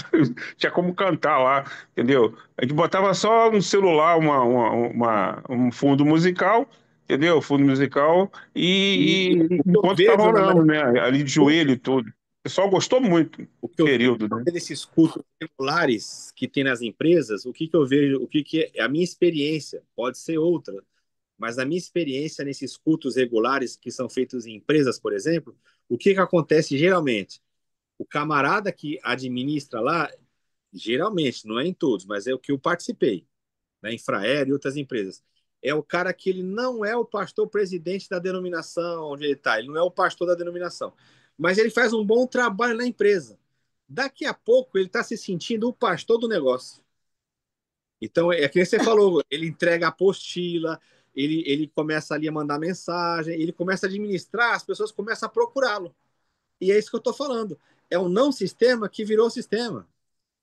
C: tinha como cantar lá, entendeu? A gente botava só no celular um fundo musical, entendeu? Fundo musical,
B: E
C: e
B: o que eu
C: enquanto ficava
B: vejo
C: orando, né? Ali de joelho e tudo. O pessoal gostou muito do
B: o que eu vejo
C: período, né?
B: desses cultos regulares que tem nas empresas, o que eu vejo, o que é a minha experiência, pode ser outra, mas a minha experiência nesses cultos regulares que são feitos em empresas, por exemplo, o que acontece geralmente? O camarada que administra lá, geralmente, não é em todos, mas é o que eu participei, na Infraero e outras empresas, é o cara que ele não é o pastor presidente da denominação onde ele está, ele não é o pastor da denominação, mas ele faz um bom trabalho na empresa. Daqui a pouco ele está se sentindo o pastor do negócio. Então, é que você falou, ele entrega a apostila, ele começa ali a mandar mensagem, ele começa a administrar, as pessoas começam a procurá-lo. E é isso que eu estou falando. É um não sistema que virou sistema.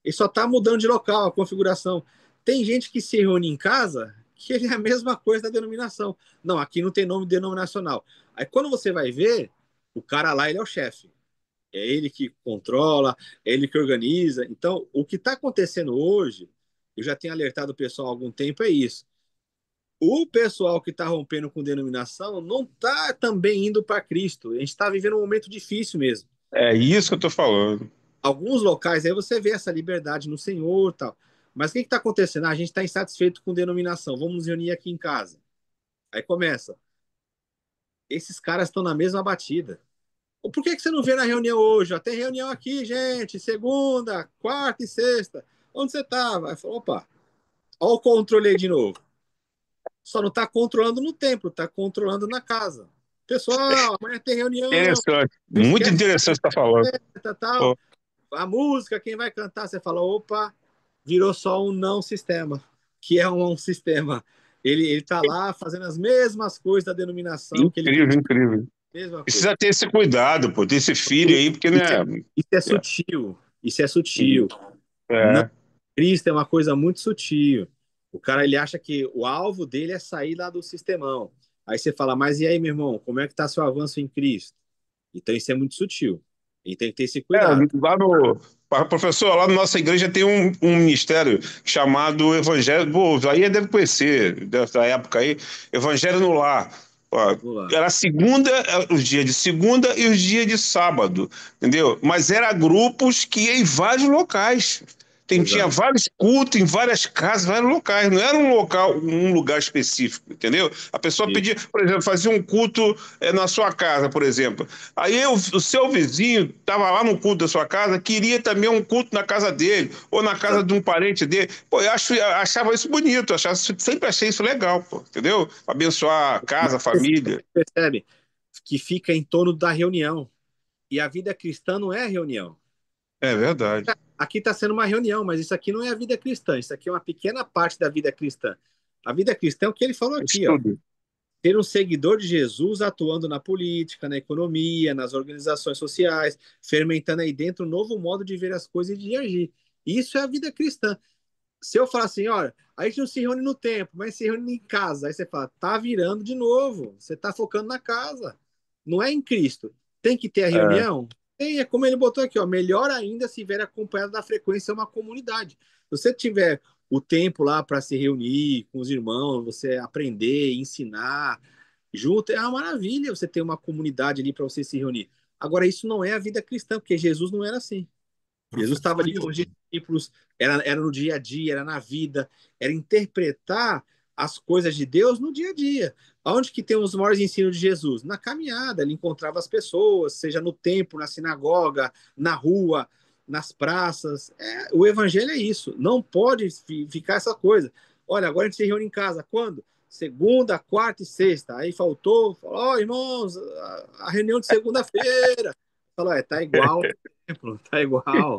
B: Ele só está mudando de local, a configuração. Tem gente que se reúne em casa que ele é a mesma coisa da denominação. Não, aqui não tem nome denominacional. Aí quando você vai ver, o cara lá ele é o chefe. É ele que controla, é ele que organiza. Então, o que está acontecendo hoje, eu já tenho alertado o pessoal há algum tempo, é isso. O pessoal que está rompendo com denominação não está também indo para Cristo. A gente está vivendo um momento difícil mesmo.
C: É isso que eu tô falando.
B: Alguns locais aí você vê essa liberdade no Senhor, tal. Mas o que está acontecendo? A gente está insatisfeito com denominação. Vamos nos reunir aqui em casa. Aí começa. Esses caras estão na mesma batida. Por que você não vê na reunião hoje? Ó, tem reunião aqui, gente, segunda, quarta e sexta. Onde você estava? Aí falou, opa, olha o controle aí de novo. Só não está controlando no templo, está controlando na casa. Pessoal, amanhã tem reunião,
C: Interessante.
B: não
C: Muito
B: esquece
C: interessante você estar falando.
B: da tal. A música, quem vai cantar? Você fala, opa, virou só um não sistema, que é um sistema. Ele tá lá fazendo as mesmas coisas da denominação que ele
C: Incrível,
B: critica,
C: incrível.
B: a mesma coisa.
C: Precisa ter esse cuidado, pô, ter esse filho aí, porque não
B: Isso
C: é.
B: isso é sutil, isso é sutil. Não,
C: É,
B: Cristo é uma coisa muito sutil. O cara ele acha que o alvo dele é sair lá do sistemão. Aí você fala, mas e aí, meu irmão, como é que tá seu avanço em Cristo? Então isso é muito sutil. E tem que ter esse
C: é,
B: cuidado.
C: lá no. Professor, lá na nossa igreja tem um ministério chamado Evangelho. Pô, aí deve conhecer, dessa época aí, Evangelho no Lar. Ó,
B: Vamos lá.
C: era segunda, os dias de segunda e os dias de sábado, entendeu? Mas era grupos que iam em vários locais. Tinha
B: Exato.
C: vários cultos em várias casas, vários locais. Não era um lugar específico, entendeu? A pessoa
B: E-
C: pedia, por exemplo, fazia um culto na sua casa, por exemplo. Aí o seu vizinho estava lá no culto da sua casa, queria também um culto na casa dele, ou na casa de um parente dele. Pô, achava isso bonito, sempre achei isso legal, pô, entendeu? Abençoar a
B: Mas
C: casa, a
B: você
C: família.
B: percebe que fica em torno da reunião. E a vida cristã não é reunião.
C: É verdade.
B: Aqui está sendo uma reunião, mas isso aqui não é a vida cristã. Isso aqui é uma pequena parte da vida cristã. A vida cristã é o que ele falou
C: Isso
B: aqui, ó.
C: tudo.
B: Ser um seguidor de Jesus atuando na política, na economia, nas organizações sociais, fermentando aí dentro um novo modo de ver as coisas e de agir. Isso é a vida cristã. Se eu falar assim, olha, a gente não se reúne no templo, mas se reúne em casa, aí você fala, tá virando de novo, você tá focando na casa, não é em Cristo. Tem que ter a
C: É,
B: reunião? Tem, é como ele botou aqui, ó, melhor ainda se vier acompanhado da frequência uma comunidade. Se você tiver o tempo lá para se reunir com os irmãos, você aprender, ensinar junto, é uma maravilha você ter uma comunidade ali para você se reunir. Agora, isso não é a vida cristã, porque Jesus não era assim. Jesus estava
A: Professor
B: ali com os
A: Hilton,
B: discípulos, era no dia a dia, era na vida, era interpretar as coisas de Deus no dia a dia. Onde que tem os maiores ensinos de Jesus? Na caminhada, ele encontrava as pessoas, seja no templo, na sinagoga, na rua, nas praças. O evangelho é isso, não pode ficar essa coisa. Olha, agora a gente se reúne em casa, quando? Segunda, quarta e sexta. Aí falou, ó, irmãos, a reunião de segunda-feira. Falou, tá igual no templo, tá igual.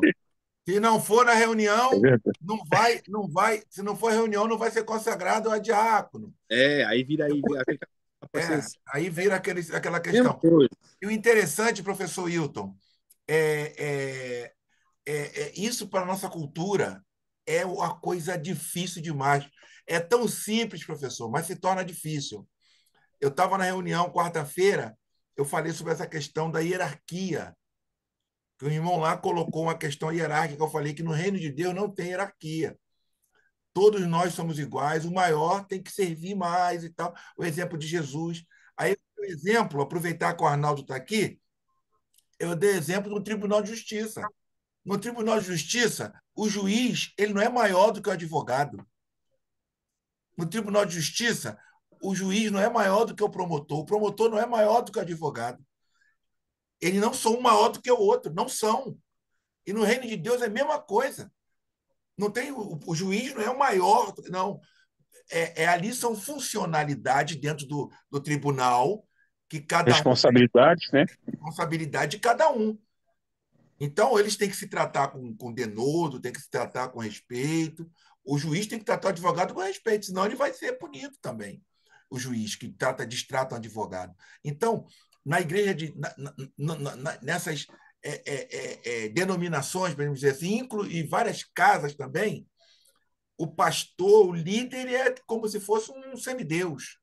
A: se não for na
C: é
A: reunião,
C: verdade.
A: não vai, se não for reunião, não vai ser consagrado a diácono.
B: Aí vira aí, fica pra ser
A: Aí vira aquela
B: mesma
A: questão.
B: coisa.
A: E o interessante, professor Hilton, é, é, isso para a nossa cultura é uma coisa difícil demais. É tão simples, professor, mas se torna difícil. Eu estava na reunião quarta-feira, eu falei sobre essa questão da hierarquia, que o irmão lá colocou uma questão hierárquica. Eu falei que no reino de Deus não tem hierarquia. Todos nós somos iguais, o maior tem que servir mais e tal. O exemplo de Jesus. Aí, o exemplo, aproveitar que o Arnaldo está aqui, eu dei exemplo do Tribunal de Justiça. No Tribunal de Justiça, o juiz ele não é maior do que o advogado. No Tribunal de Justiça, o juiz não é maior do que o promotor não é maior do que o advogado. Eles não são um maior do que o outro, não são. E no reino de Deus é a mesma coisa. Não tem o juiz não é o maior, não. Ali são funcionalidades dentro do tribunal que cada um tem
C: Responsabilidades, né?
A: responsabilidade de cada um. Então, eles têm que se tratar com denodo, têm que se tratar com respeito. O juiz tem que tratar o advogado com respeito, senão ele vai ser punido também. O juiz que distrata o advogado. Então, na igreja, nessas denominações, podemos dizer assim, e várias casas também, o pastor, o líder, é como se fosse um semideus.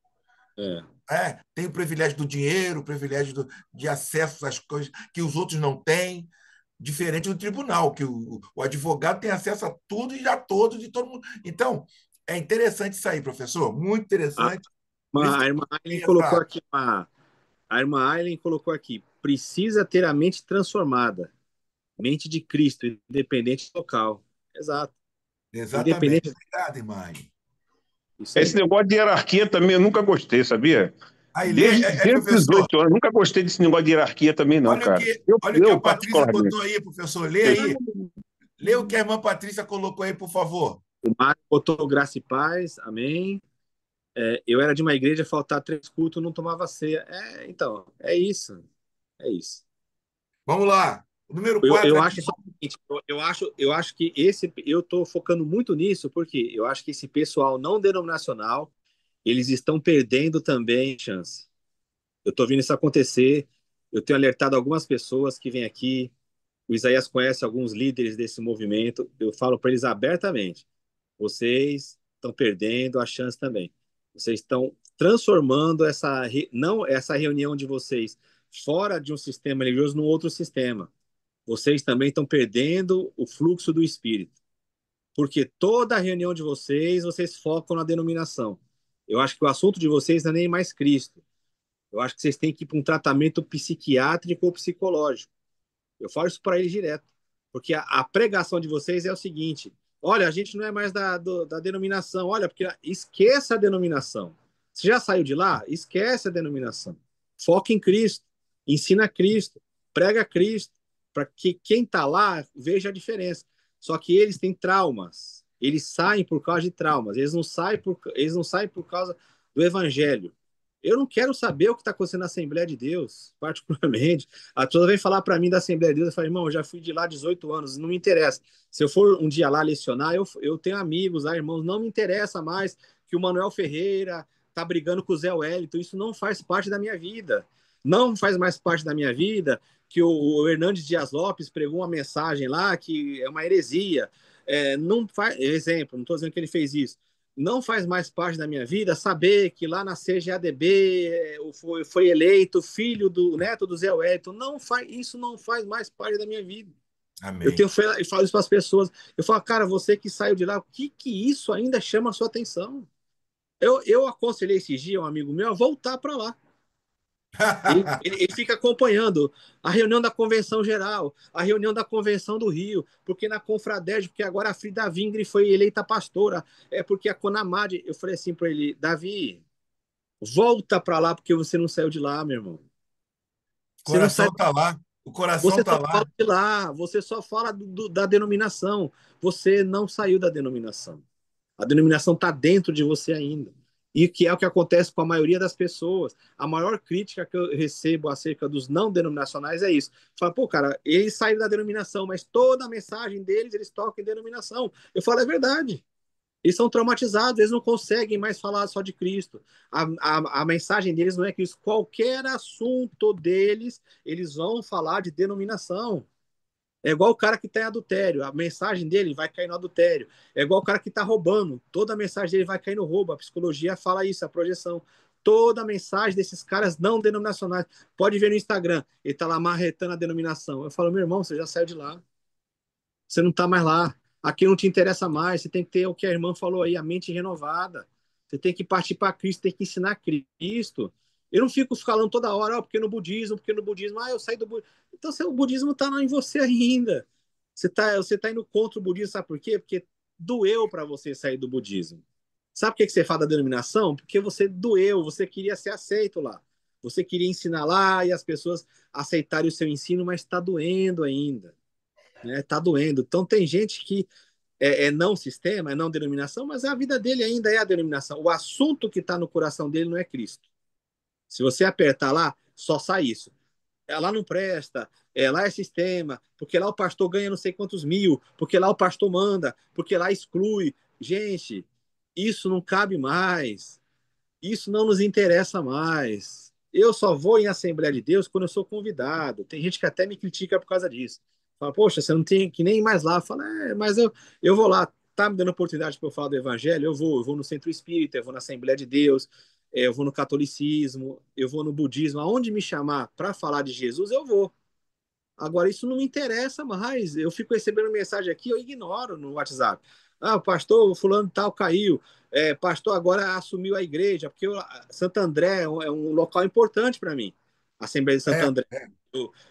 A: Tem o privilégio do dinheiro, o privilégio de acesso às coisas que os outros não têm, diferente do tribunal, que o advogado tem acesso a tudo e a todos de todo mundo. Então, é interessante isso aí, professor, muito interessante. Por isso
B: A
A: que
B: irmã Aileen colocou aqui a irmã Aileen colocou aqui, precisa ter a mente transformada, mente de Cristo, independente do local. Exato.
A: exatamente.
B: Independente.
A: Obrigado, irmã.
B: Isso
C: Esse
B: aí.
C: negócio de hierarquia também eu nunca gostei, sabia?
A: Aí,
C: Desde os
A: professor,
C: 18 anos, nunca gostei desse negócio de hierarquia também, não, cara.
A: olha o que a
C: Eu
A: Patrícia
C: particularmente.
A: botou aí, professor. Lê aí. Lê o que a irmã Patrícia colocou aí, por favor.
B: O Mário botou graça e paz, amém. Eu era de uma igreja, faltar 3 cultos, não tomava ceia. Então, é isso. É isso.
A: Vamos lá. O número
B: Eu,
A: 4
B: eu
A: aqui.
B: acho só o seguinte, eu acho que eu estou focando muito nisso, porque eu acho que esse pessoal não denominacional, eles estão perdendo também chance. Eu estou vendo isso acontecer, eu tenho alertado algumas pessoas que vêm aqui, o Isaías conhece alguns líderes desse movimento, eu falo para eles abertamente, vocês estão perdendo a chance também. Vocês estão transformando não essa reunião de vocês fora de um sistema religioso num outro sistema. Vocês também estão perdendo o fluxo do Espírito. Porque toda a reunião de vocês focam na denominação. Eu acho que o assunto de vocês não é nem mais Cristo. Eu acho que vocês têm que ir para um tratamento psiquiátrico ou psicológico. Eu falo isso para eles direto. Porque a pregação de vocês é o seguinte: olha, a gente não é mais da denominação. Olha, porque esqueça a denominação. Você já saiu de lá? Esquece a denominação. Foca em Cristo. Ensina Cristo. Prega Cristo. Para que quem está lá veja a diferença. Só que eles têm traumas. Eles saem por causa de traumas. Eles não saem por causa do evangelho. Eu não quero saber o que está acontecendo na Assembleia de Deus, particularmente. A pessoa vem falar para mim da Assembleia de Deus, eu falo, irmão, eu já fui de lá 18 anos, não me interessa. Se eu for um dia lá lecionar, eu tenho amigos lá, irmãos, não me interessa mais que o Manuel Ferreira tá brigando com o Zé Wellington, isso não faz parte da minha vida. Não faz mais parte da minha vida que o Hernandes Dias Lopes pregou uma mensagem lá que é uma heresia. Não faz, exemplo, não estou dizendo que ele fez isso, não faz mais parte da minha vida saber que lá na CGADB foi eleito filho do neto do Zé Wellington. Isso não faz mais parte da minha vida.
A: Amém.
B: Eu falo isso para as pessoas. Eu falo, cara, você que saiu de lá, o que isso ainda chama a sua atenção? Eu aconselhei esse dia um amigo meu a voltar para lá. Ele fica acompanhando a reunião da Convenção Geral, a reunião da Convenção do Rio, porque na Confradege, porque agora a Frida Vingre foi eleita pastora, porque a Conamade, eu falei assim para ele, Davi, volta para lá porque você não saiu de lá, meu irmão.
A: O
B: Você não sai,
A: coração está lá. O coração
B: você
A: está
B: só
A: lá.
B: fala de lá, você só fala da denominação, você não saiu da denominação. A denominação está dentro de você ainda. E que é o que acontece com a maioria das pessoas. A maior crítica que eu recebo acerca dos não denominacionais é isso. Fala, pô, cara, eles saíram da denominação, mas toda a mensagem deles, eles tocam em denominação. Eu falo, é verdade. Eles são traumatizados, eles não conseguem mais falar só de Cristo. A mensagem deles não é Cristo. Qualquer assunto deles, eles vão falar de denominação. É igual o cara que está em adultério, a mensagem dele vai cair no adultério. É igual o cara que está roubando, toda a mensagem dele vai cair no roubo. A psicologia fala isso, a projeção. Toda a mensagem desses caras não denominacionais. Pode ver no Instagram, ele está lá marretando a denominação. Eu falo, meu irmão, você já saiu de lá. Você não está mais lá. Aqui não te interessa mais. Você tem que ter o que a irmã falou aí, a mente renovada. Você tem que partir para Cristo, tem que ensinar Cristo. Eu não fico falando toda hora, porque no budismo, eu saí do budismo. Então, o budismo está em você ainda. Você tá indo contra o budismo, sabe por quê? Porque doeu para você sair do budismo. Sabe por que você fala da denominação? Porque você doeu, você queria ser aceito lá. Você queria ensinar lá e as pessoas aceitarem o seu ensino, mas está doendo ainda, né? Tá doendo. Então tem gente que é não sistema, é não denominação, mas a vida dele ainda é a denominação. O assunto que está no coração dele não é Cristo. Se você apertar lá, só sai isso. lá não presta, lá é sistema, porque lá o pastor ganha não sei quantos mil, porque lá o pastor manda, porque lá exclui. Gente, isso não cabe mais. Isso não nos interessa mais. Eu só vou em Assembleia de Deus quando eu sou convidado. Tem gente que até me critica por causa disso. Fala, poxa, você não tem que nem ir mais lá. Fala, mas eu vou lá. Tá me dando oportunidade para eu falar do Evangelho? Eu vou no Centro Espírita, eu vou na Assembleia de Deus, eu vou no catolicismo, eu vou no budismo. Aonde me chamar para falar de Jesus, eu vou. Agora, isso não me interessa mais. Eu fico recebendo mensagem aqui, eu ignoro no WhatsApp. Ah, o pastor fulano tal caiu. Pastor agora assumiu a igreja, porque Santo André é um local importante para mim. A Assembleia de Santo
A: É,
B: André.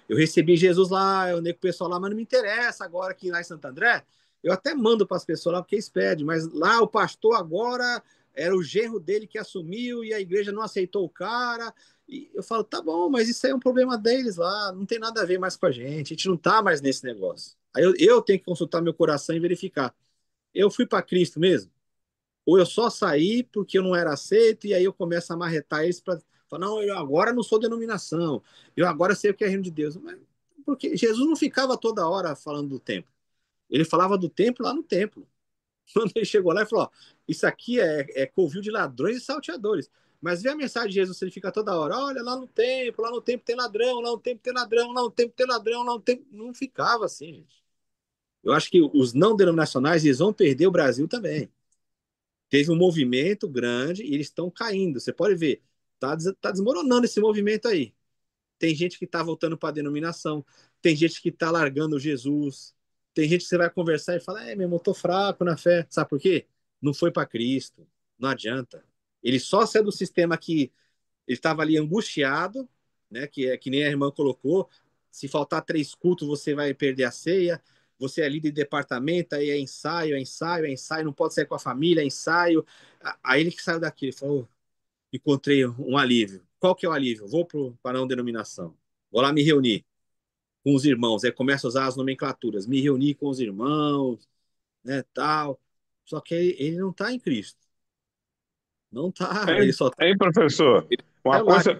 B: Eu recebi Jesus lá, eu andei com o pessoal lá, mas não me interessa agora aqui lá em Santo André. Eu até mando para as pessoas lá, porque eles pedem, mas lá o pastor agora era o genro dele que assumiu e a igreja não aceitou o cara. E eu falo, tá bom, mas isso aí é um problema deles lá, não tem nada a ver mais com a gente não tá mais nesse negócio. Aí eu tenho que consultar meu coração e verificar. Eu fui para Cristo mesmo? Ou eu só saí porque eu não era aceito e aí eu começo a marretar eles para falar, não, eu agora não sou denominação, eu agora sei o que é reino de Deus. Mas, porque Jesus não ficava toda hora falando do templo. Ele falava do templo lá no templo. Quando ele chegou lá e falou: ó, isso aqui é covil de ladrões e salteadores. Mas vê a mensagem de Jesus, ele fica toda hora: olha, lá no templo tem ladrão, lá no templo tem ladrão, lá no templo tem ladrão, lá no templo. Não ficava assim, gente. Eu acho que os não denominacionais eles vão perder o Brasil também. Teve um movimento grande e eles estão caindo. Você pode ver, tá desmoronando esse movimento aí. Tem gente que está voltando para a denominação, tem gente que está largando Jesus, tem gente que você vai conversar e fala: meu irmão, tô fraco na fé. Sabe por quê? Não foi para Cristo, não adianta. Ele só saiu do sistema que ele estava ali angustiado, né? Que é que nem a irmã colocou: se faltar 3 cultos, você vai perder a ceia. Você é líder de departamento, aí é ensaio, é ensaio, é ensaio, não pode sair com a família, é ensaio. Aí ele que saiu daqui, ele falou: encontrei um alívio. Qual que é o alívio? Vou para a não denominação. Vou lá me reunir com os irmãos. Aí começa a usar as nomenclaturas. Me reunir com os irmãos, né, tal. Só que ele não está em Cristo. Não está.
C: Aí,
B: Ele só
C: aí, professor, uma
B: saiu lá.
C: coisa,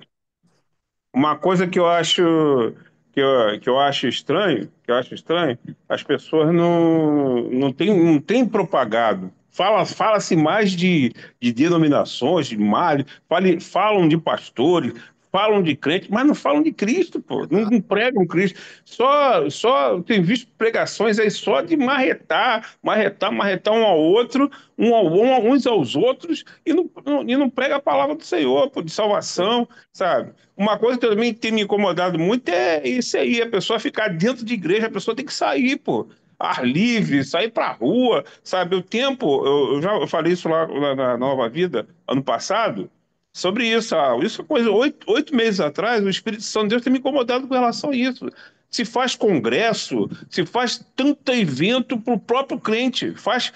C: uma coisa que eu acho estranho, as pessoas não têm propagado. Fala-se mais de denominações, de malha, falam de pastores, falam de crentes, mas não falam de Cristo, pô. Não,
B: Exato.
C: não pregam Cristo. Só tem visto pregações aí só de marretar um ao outro, uns aos outros, e não prega a palavra do Senhor, pô, de salvação, sabe? Uma coisa que também tem me incomodado muito é isso aí, a pessoa ficar dentro de igreja, a pessoa tem que sair, pô. Ar livre, sair pra rua, sabe? O tempo, eu falei isso lá na Nova Vida, ano passado, sobre isso. Isso é coisa, 8 meses atrás, o Espírito Santo de Deus tem me incomodado com relação a isso. Se faz congresso, se faz tanto evento para o próprio crente, faz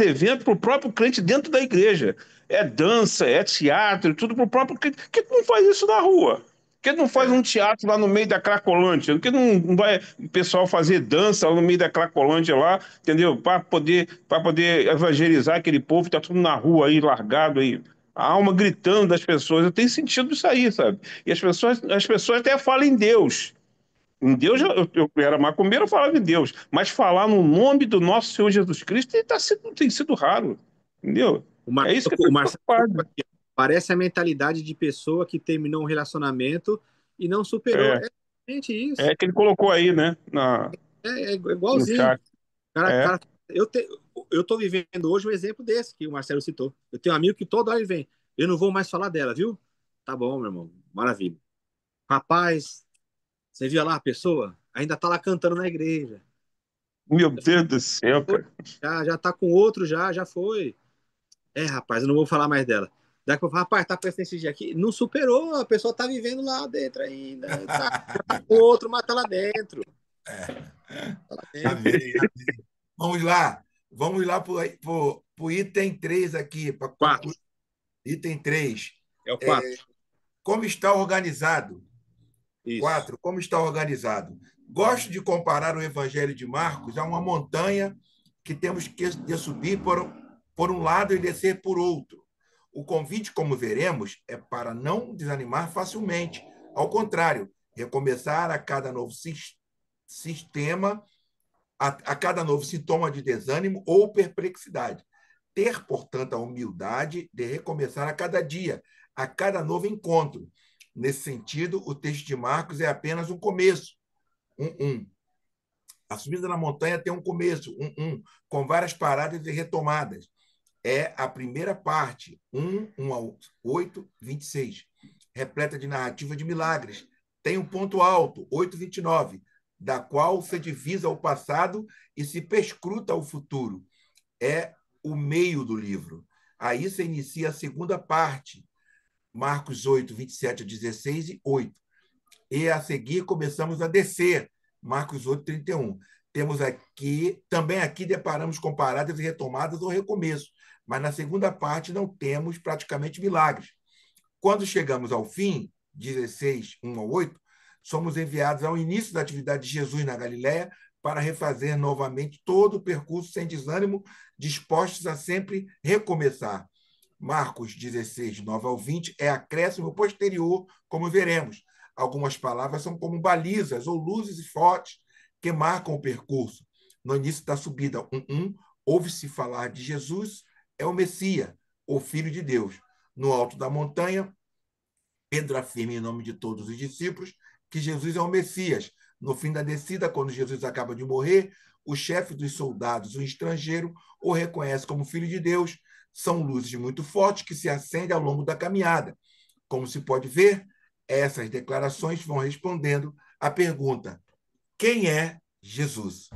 C: evento para o próprio crente dentro da igreja. É dança, é teatro, tudo para o próprio crente. Por que não faz isso na rua? Por que não faz
A: é,
C: um teatro lá no meio da Cracolândia? Por que não vai o pessoal fazer dança lá no meio da Cracolândia lá, entendeu? Para poder evangelizar aquele povo que está tudo na rua aí, largado aí. A alma gritando das pessoas. Eu tenho sentido isso aí, sabe? E as pessoas até falam em Deus. Em Deus, eu era macumbeiro, eu falava em Deus. Mas falar no nome do nosso Senhor Jesus Cristo tem sido raro. Entendeu? É isso que eu
B: O
C: fico
B: Marcelo colocou
C: preocupado.
B: aqui, ó. Parece a mentalidade de pessoa que terminou um relacionamento e não superou.
C: É,
B: É exatamente isso.
C: é que ele colocou aí, né?
B: É
C: No
B: igualzinho.
C: chat.
B: Cara,
C: É.
B: cara, eu tô vivendo hoje um exemplo desse que o Marcelo citou. Eu tenho um amigo que toda hora ele vem. Eu não vou mais falar dela, viu? Tá bom, meu irmão. Maravilha. Rapaz, você viu lá a pessoa? Ainda tá lá cantando na igreja.
C: Meu
B: Eu falei,
C: Deus do céu,
B: "Pô,
C: cara.
B: já tá com outro, já foi. Rapaz, eu não vou falar mais dela. Daqui a pouco, rapaz, tá prestando esse dia aqui. Não superou, a pessoa tá vivendo lá dentro ainda. Tá, já tá com outro, mas tá lá dentro. Tá lá dentro.
A: amém, amém. Vamos lá para o item 3 aqui, para
B: Quatro.
A: concluir. Item 3.
B: É o quatro.
A: Como está organizado?
B: Isso.
A: 4. Como está organizado? Gosto de comparar o Evangelho de Marcos a uma montanha que temos que subir por um lado e descer por outro. O convite, como veremos, é para não desanimar facilmente. Ao contrário, Recomeçar a cada novo sistema, a cada novo sintoma de desânimo ou perplexidade. Ter, portanto, a humildade de recomeçar a cada dia, a cada novo encontro. Nesse sentido, o texto de Marcos é apenas um começo, um. A subida na montanha tem um começo, com várias paradas e retomadas. É a primeira parte, 1 a 8, 26, repleta de narrativa de milagres. Tem um ponto alto, 8, 29, da qual se divisa o passado e se perscruta o futuro. É o meio do livro. Aí se inicia a segunda parte, Marcos 8, 27 a 16 e 8. E a seguir começamos a descer, Marcos 8, 31. Temos aqui, também aqui deparamos com paradas e retomadas ou recomeço, mas na segunda parte não temos praticamente milagres. Quando chegamos ao fim, 16, 1 a 8, somos enviados ao início da atividade de Jesus na Galiléia para refazer novamente todo o percurso sem desânimo, dispostos a sempre recomeçar. Marcos 16, 9 ao 20 é acréscimo posterior, como veremos. Algumas palavras são como balizas ou luzes fortes que marcam o percurso. No início da subida 1, ouve-se falar de Jesus, é o Messias, o Filho de Deus. No alto da montanha, Pedro afirma em nome de todos os discípulos que Jesus é o Messias. No fim da descida, quando Jesus acaba de morrer, o chefe dos soldados, um estrangeiro, o reconhece como Filho de Deus. São luzes muito fortes que se acendem ao longo da caminhada. Como se pode ver, essas declarações vão respondendo à pergunta: quem é Jesus?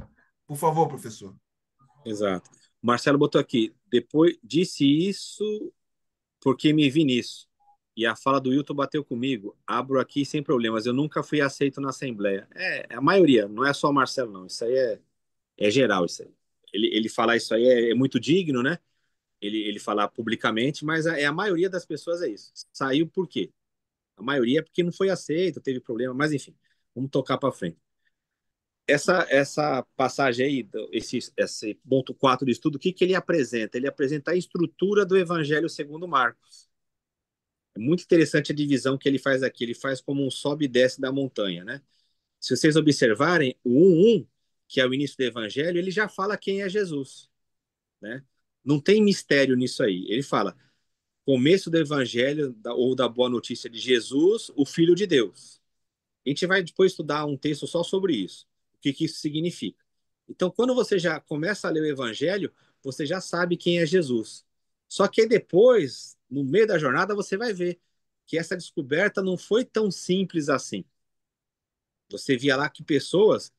A: Por favor, professor.
B: Exato. O Marcelo botou aqui, depois disse isso porque me vi nisso. E a fala do Wilton bateu comigo. Abro aqui sem problemas. Eu nunca fui aceito na Assembleia. É a maioria, não é só o Marcelo, não. Isso aí é geral, isso aí. Ele falar isso aí é muito digno, né? Ele falar publicamente, mas a maioria das pessoas é isso. Saiu por quê? A maioria é porque não foi aceito, teve problema, mas enfim, vamos tocar para frente. Essa passagem aí, esse ponto 4 do estudo, o que ele apresenta? Ele apresenta a estrutura do Evangelho segundo Marcos. É muito interessante a divisão que ele faz aqui. Ele faz como um sobe e desce da montanha, né? Se vocês observarem, o 1:1, que é o início do Evangelho, ele já fala quem é Jesus, né? Não tem mistério nisso aí. Ele fala começo do Evangelho ou da Boa Notícia de Jesus, o Filho de Deus. A gente vai depois estudar um texto só sobre isso, o que isso significa. Então, quando você já começa a ler o Evangelho, você já sabe quem é Jesus. Só que depois, no meio da jornada, você vai ver que essa descoberta não foi tão simples assim. Você via lá que pessoas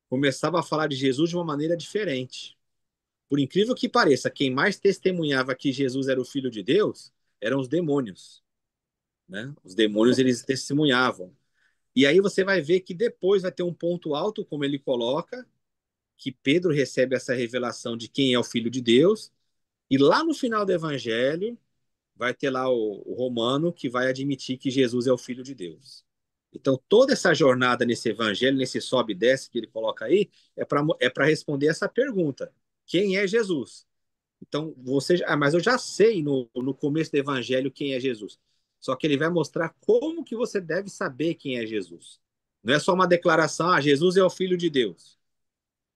B: começavam a falar de Jesus de uma maneira diferente. Por incrível que pareça, quem mais testemunhava que Jesus era o Filho de Deus eram os demônios, né? Os demônios, eles testemunhavam. E aí você vai ver que depois vai ter um ponto alto, como ele coloca, que Pedro recebe essa revelação de quem é o Filho de Deus, e lá no final do Evangelho vai ter lá o Romano que vai admitir que Jesus é o Filho de Deus. Então, toda essa jornada nesse Evangelho, nesse sobe e desce que ele coloca aí, é para responder essa pergunta: quem é Jesus? Então, mas eu já sei no começo do Evangelho quem é Jesus. Só que ele vai mostrar como que você deve saber quem é Jesus. Não é só uma declaração, Jesus é o Filho de Deus.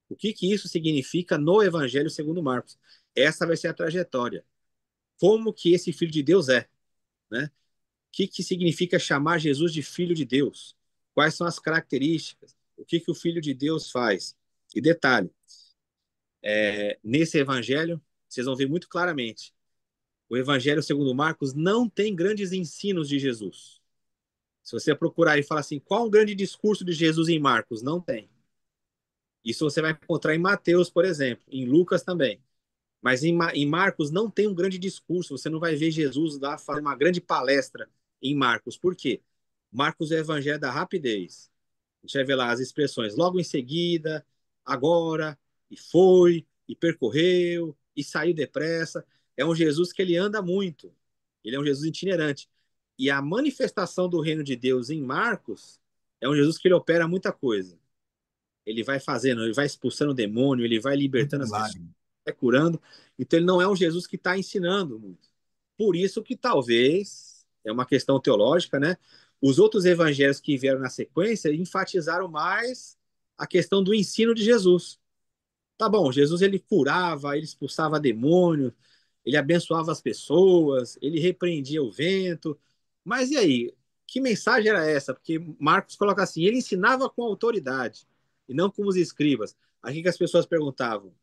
B: O que isso significa no Evangelho segundo Marcos? Essa vai ser a trajetória. Como que esse Filho de Deus é, né? O que significa chamar Jesus de Filho de Deus? Quais são as características? O que o Filho de Deus faz? E detalhe, nesse Evangelho, vocês vão ver muito claramente, o Evangelho segundo Marcos não tem grandes ensinos de Jesus. Se você procurar e falar assim, qual o grande discurso de Jesus em Marcos? Não tem. Isso você vai encontrar em Mateus, por exemplo, em Lucas também. Mas em Marcos não tem um grande discurso, você não vai ver Jesus lá fazer uma grande palestra em Marcos. Por quê? Marcos é o evangelho da rapidez. A gente vai ver lá as expressões logo em seguida, agora, e foi, e percorreu, e saiu depressa. É um Jesus que ele anda muito. Ele é um Jesus itinerante. E a manifestação do reino de Deus em Marcos é um Jesus que ele opera muita coisa. Ele vai fazendo, ele vai expulsando o demônio, ele vai libertando as pessoas, vai curando. Então ele não é um Jesus que está ensinando muito. Por isso que talvez, é uma questão teológica, né? Os outros evangelhos que vieram na sequência enfatizaram mais a questão do ensino de Jesus. Tá bom, Jesus ele curava, ele expulsava demônios, ele abençoava as pessoas, ele repreendia o vento. Mas e aí? Que mensagem era essa? Porque Marcos coloca assim: ele ensinava com autoridade e não como os escribas. Aqui que as pessoas perguntavam: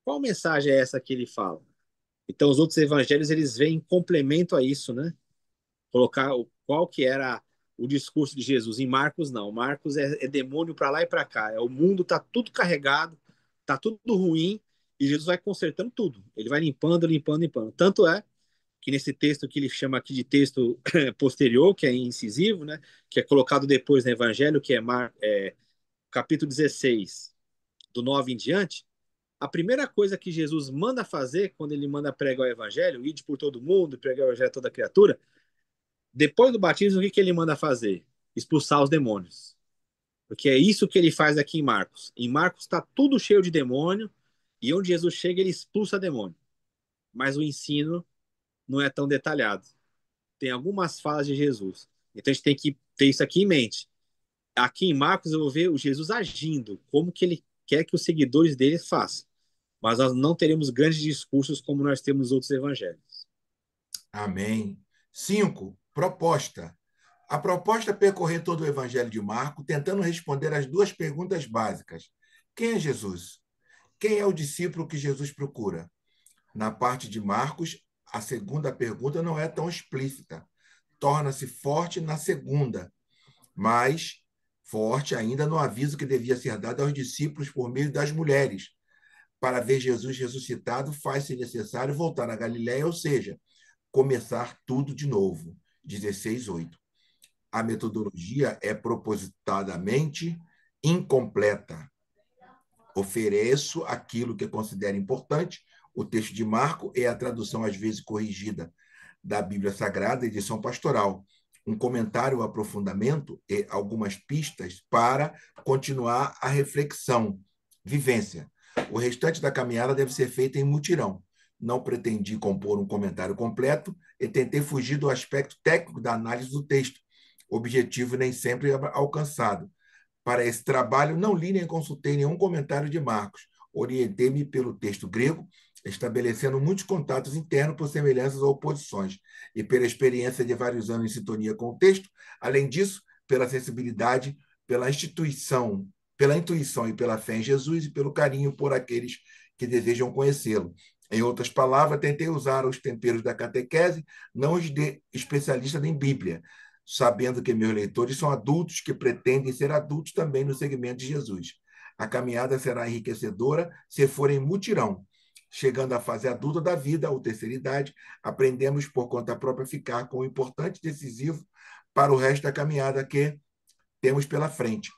B: qual mensagem é essa que ele fala? Então os outros evangelhos eles vêm em complemento a isso, né? Colocar qual que era o discurso de Jesus. Em Marcos não. Marcos é demônio para lá e para cá. O mundo tá tudo carregado, tá tudo ruim e Jesus vai consertando tudo. Ele vai limpando, limpando, limpando. Tanto é que nesse texto que ele chama aqui de texto posterior, que é incisivo, né, que é colocado depois no Evangelho, que é capítulo 16, do 9 em diante, a primeira coisa que Jesus manda fazer quando ele manda pregar o Evangelho, ide por todo mundo, pregar o Evangelho a toda criatura, depois do batismo, o que ele manda fazer? Expulsar os demônios. Porque é isso que ele faz aqui em Marcos. Em Marcos está tudo cheio de demônio, e onde Jesus chega, ele expulsa demônio. Mas o ensino não é tão detalhado. Tem algumas falas de Jesus. Então a gente tem que ter isso aqui em mente. Aqui em Marcos eu vou ver o Jesus agindo, como que ele quer que os seguidores dele façam. Mas nós não teremos grandes discursos como nós temos nos outros evangelhos.
A: Amém. 5. Proposta. A proposta é percorrer todo o Evangelho de Marcos, tentando responder as duas perguntas básicas. Quem é Jesus? Quem é o discípulo que Jesus procura? Na parte de Marcos, a segunda pergunta não é tão explícita. Torna-se forte na segunda, mas forte ainda no aviso que devia ser dado aos discípulos por meio das mulheres. Para ver Jesus ressuscitado, faz-se necessário voltar à Galiléia, ou seja, começar tudo de novo. 16:8. A metodologia é propositadamente incompleta. Ofereço aquilo que considero importante. O texto de Marco é a tradução, às vezes corrigida, da Bíblia Sagrada, edição pastoral. Um comentário, um aprofundamento e algumas pistas para continuar a reflexão. Vivência. O restante da caminhada deve ser feita em mutirão. Não pretendi compor um comentário completo e tentei fugir do aspecto técnico da análise do texto. Objetivo nem sempre alcançado. Para esse trabalho, não li nem consultei nenhum comentário de Marcos. Orientei-me pelo texto grego, estabelecendo muitos contatos internos por semelhanças ou oposições, e pela experiência de vários anos em sintonia com o texto, além disso, pela sensibilidade, pela intuição e pela fé em Jesus e pelo carinho por aqueles que desejam conhecê-lo. Em outras palavras, tentei usar os temperos da catequese, não os de especialista em Bíblia, sabendo que meus leitores são adultos que pretendem ser adultos também no segmento de Jesus. A caminhada será enriquecedora se for em mutirão. Chegando à fase adulta da vida, ou terceira idade, aprendemos por conta própria a ficar com o importante e decisivo para o resto da caminhada que temos pela frente.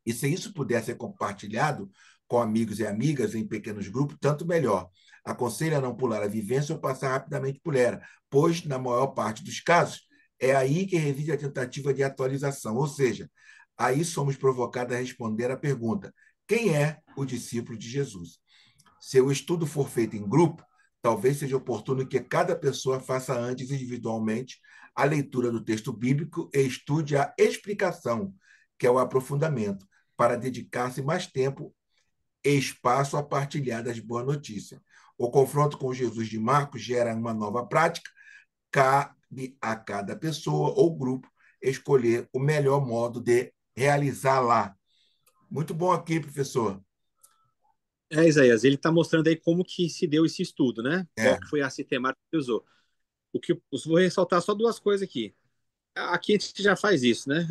A: E se isso puder ser compartilhado com amigos e amigas em pequenos grupos, tanto melhor. Aconselho a não pular a vivência ou passar rapidamente por ela, pois, na maior parte dos casos, é aí que reside a tentativa de atualização, ou seja, aí somos provocados a responder à pergunta: quem é o discípulo de Jesus? Se o estudo for feito em grupo, talvez seja oportuno que cada pessoa faça antes individualmente a leitura do texto bíblico e estude a explicação, que é o aprofundamento, para dedicar-se mais tempo e espaço a partilhar das boas notícias. O confronto com Jesus de Marcos gera uma nova prática, cabe a cada pessoa ou grupo escolher o melhor modo de realizá-la. Muito bom aqui, professor.
B: Isaías, ele está mostrando aí como que se deu esse estudo, né? Qual que foi a sistemática que ele usou. Vou ressaltar só duas coisas aqui. Aqui a gente já faz isso, né?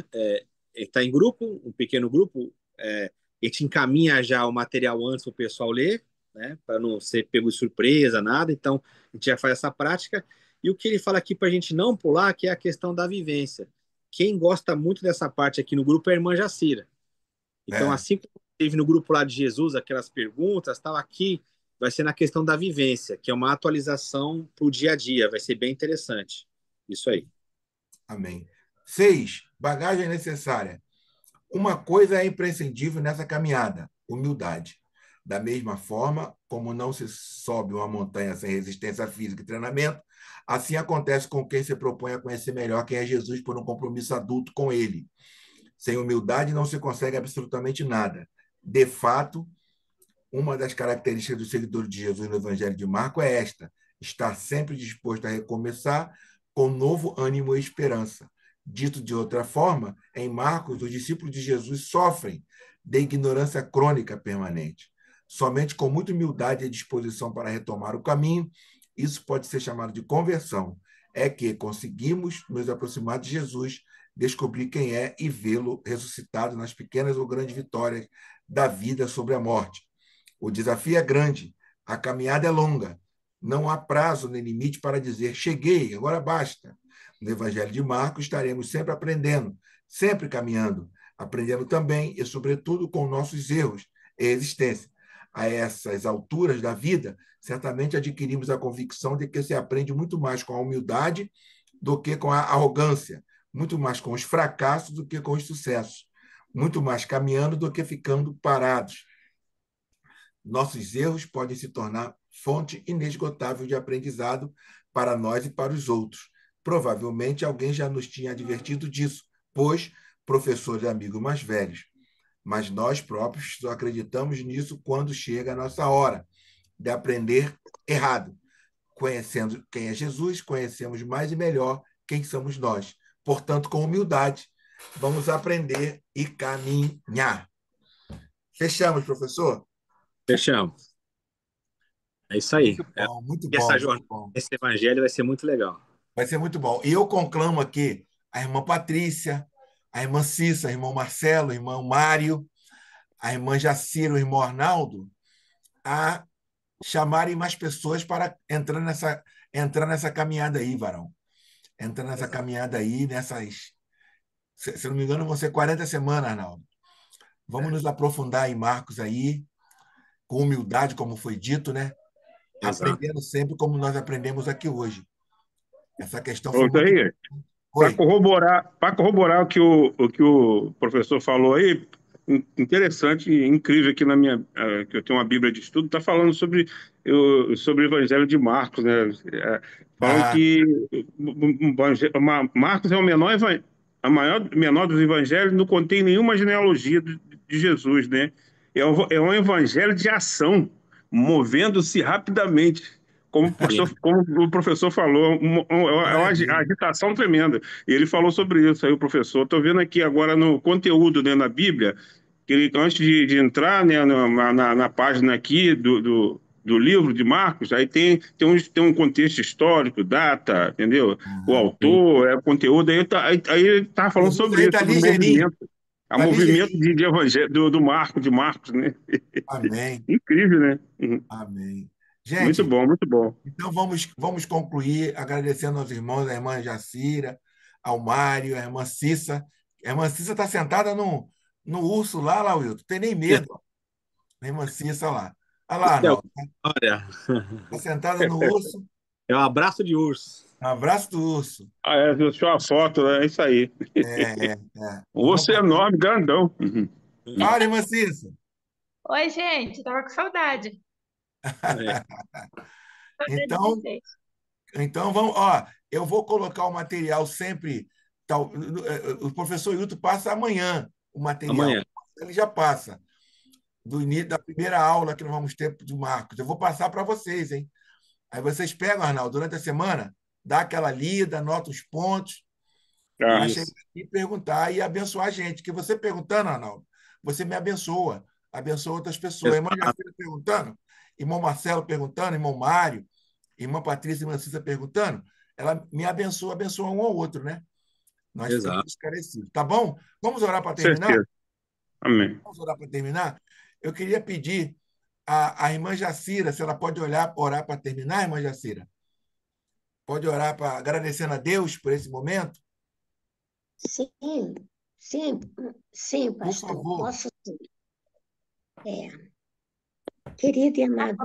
B: Está em grupo, um pequeno grupo, a gente encaminha já o material antes para o pessoal ler, né? Para não ser pego de surpresa, nada. Então, a gente já faz essa prática. E o que ele fala aqui para a gente não pular, que é a questão da vivência. Quem gosta muito dessa parte aqui no grupo é a irmã Jacira. Então, assim como teve no grupo lá de Jesus, aquelas perguntas, tal, aqui vai ser na questão da vivência, que é uma atualização para o dia a dia. Vai ser bem interessante. Isso aí.
A: Amém. 6. Bagagem necessária. Uma coisa é imprescindível nessa caminhada: humildade. Da mesma forma, como não se sobe uma montanha sem resistência física e treinamento, assim acontece com quem se propõe a conhecer melhor quem é Jesus por um compromisso adulto com ele. Sem humildade não se consegue absolutamente nada. De fato, uma das características do seguidor de Jesus no Evangelho de Marcos é esta: estar sempre disposto a recomeçar com novo ânimo e esperança. Dito de outra forma, em Marcos, os discípulos de Jesus sofrem de ignorância crônica permanente. Somente com muita humildade e disposição para retomar o caminho, isso pode ser chamado de conversão, é que conseguimos nos aproximar de Jesus, descobrir quem é e vê-lo ressuscitado nas pequenas ou grandes vitórias da vida sobre a morte. O desafio é grande, a caminhada é longa. Não há prazo nem limite para dizer cheguei, agora basta. No Evangelho de Marcos estaremos sempre aprendendo, sempre caminhando, aprendendo também e, sobretudo, com nossos erros e existência. A essas alturas da vida, certamente adquirimos a convicção de que se aprende muito mais com a humildade do que com a arrogância, muito mais com os fracassos do que com os sucessos, muito mais caminhando do que ficando parados. Nossos erros podem se tornar fonte inesgotável de aprendizado para nós e para os outros. Provavelmente alguém já nos tinha advertido disso, pois professores e amigos mais velhos. Mas nós próprios só acreditamos nisso quando chega a nossa hora de aprender errado. Conhecendo quem é Jesus, conhecemos mais e melhor quem somos nós. Portanto, com humildade, vamos aprender e caminhar. Fechamos, professor?
B: Fechamos. É isso aí.
A: Muito bom, muito
B: E essa
A: bom, muito
B: jornada,
A: bom.
B: esse evangelho vai ser muito legal.
A: Vai ser muito bom. E eu conclamo aqui a irmã Patrícia, a irmã Cissa, o irmão Marcelo, o irmão Mário, a irmã Jacira, o irmão Arnaldo, a chamarem mais pessoas para entrar nessa caminhada aí, varão. Entrar nessa caminhada aí, se não me engano, vão ser 40 semanas, Arnaldo. Vamos nos aprofundar em Marcos aí, com humildade, como foi dito, né?
B: Exato.
A: Aprendendo sempre como nós aprendemos aqui hoje. Essa questão foi
C: Pronto
A: muito.
C: aí.
A: Oi.
C: Para corroborar o que o professor falou aí, interessante e incrível aqui que eu tenho uma Bíblia de estudo, está falando sobre o Evangelho de Marcos, né? Falando
A: Ah,
C: que Marcos é o menor dos evangelhos, não contém nenhuma genealogia de Jesus, né? É um evangelho de ação, movendo-se rapidamente. Como o professor falou, é uma
A: maravilha.
C: agitação tremenda. E ele falou sobre isso aí, o professor. Estou vendo aqui agora no conteúdo, né, na Bíblia, que ele, antes de entrar, né, na página aqui do livro de Marcos, aí tem um contexto histórico, data, entendeu? O
A: Uhum.
B: Sim.
C: autor, conteúdo, aí ele estava falando
A: Jesus
C: sobre
A: aí
C: isso,
A: está
C: sobre o
A: ligeirinho.
C: movimento. O
A: Está
C: movimento
A: ligeirinho.
C: de evangelho, de Marcos, né?
A: Amém.
C: Incrível, né? Uhum.
A: Amém.
C: Muito
A: Gente,
C: bom, muito bom.
A: então vamos concluir agradecendo aos irmãos, a irmã Jacira, ao Mário, a irmã Cissa. A irmã Cissa está sentada no urso lá, Wilton. Tem nem medo. A irmã Cissa lá. Olha lá,
B: É
A: Arnaldo.
B: Olha,
A: Está sentada no urso.
B: é um abraço de urso.
A: Um abraço do urso.
C: Deixou a foto, né? É isso aí.
A: Não
C: O
A: vamos
C: osso é
A: passar.
C: enorme, grandão. Uhum.
A: Fala, irmã Cissa.
D: Oi, gente, tava com saudade.
B: É.
D: Saudade de
A: Então,
D: vocês.
A: Então, vamos, ó, eu vou colocar o material sempre. O professor Hilton passa amanhã o material.
B: Amanhã.
A: Ele já passa, do início da primeira aula que nós vamos ter do Marcos. Eu vou passar para vocês, hein? Aí vocês pegam, Arnaldo, durante a semana, dá aquela lida, anota os pontos, para
C: Ah,
A: chegar
B: Isso.
A: aqui e perguntar e abençoar a gente. Que você perguntando, Arnaldo, você me abençoa outras pessoas. Irmã
B: Exato.
A: Jacira perguntando, irmão Marcelo perguntando, irmão Mário, irmã Patrícia e irmã Cissa perguntando, ela me abençoa um ao outro, né? Nós ficamos
B: Exato.
A: esclarecidos. Tá bom? Vamos orar para
C: com
A: terminar?
C: certeza. Amém.
A: Vamos orar para terminar? Eu queria pedir a irmã Jacira, se ela pode orar para terminar, irmã Jacira? Pode orar para agradecendo a Deus por esse momento?
E: Sim, sim, sim,
A: Por
E: pastor,
A: favor.
E: posso sim. Querido e amado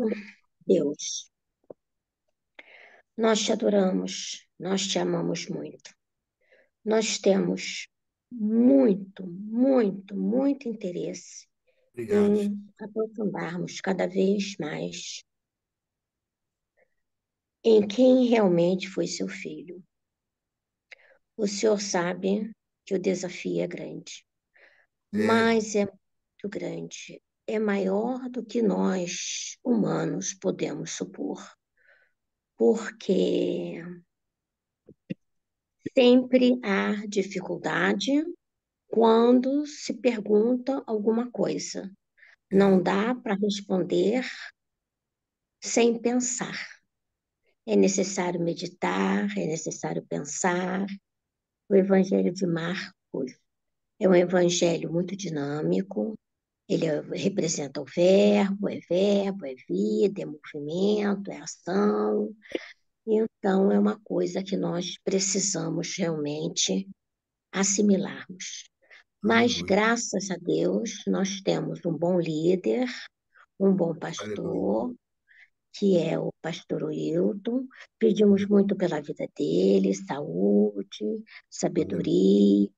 E: Deus, nós te adoramos, nós te amamos muito. Nós temos muito, muito, muito interesse
A: Obrigado.
E: em aprofundarmos cada vez mais em quem realmente foi seu filho. O Senhor sabe que o desafio é grande,
A: É,
E: mas é muito grande. É maior do que nós, humanos, podemos supor, porque sempre há dificuldade quando se pergunta alguma coisa.
A: é,
E: Não dá para responder sem pensar. É necessário meditar, é necessário pensar. O Evangelho de Marcos é um evangelho muito dinâmico. Representa o verbo, é vida, é movimento, é ação. Então, é uma coisa que nós precisamos realmente assimilarmos. Mas,
A: aleluia,
E: graças a Deus, nós temos um bom líder, um bom
A: aleluia.
E: pastor, que é o pastor Wilton. Pedimos muito pela vida dele, saúde,
A: Aleluia.
E: sabedoria,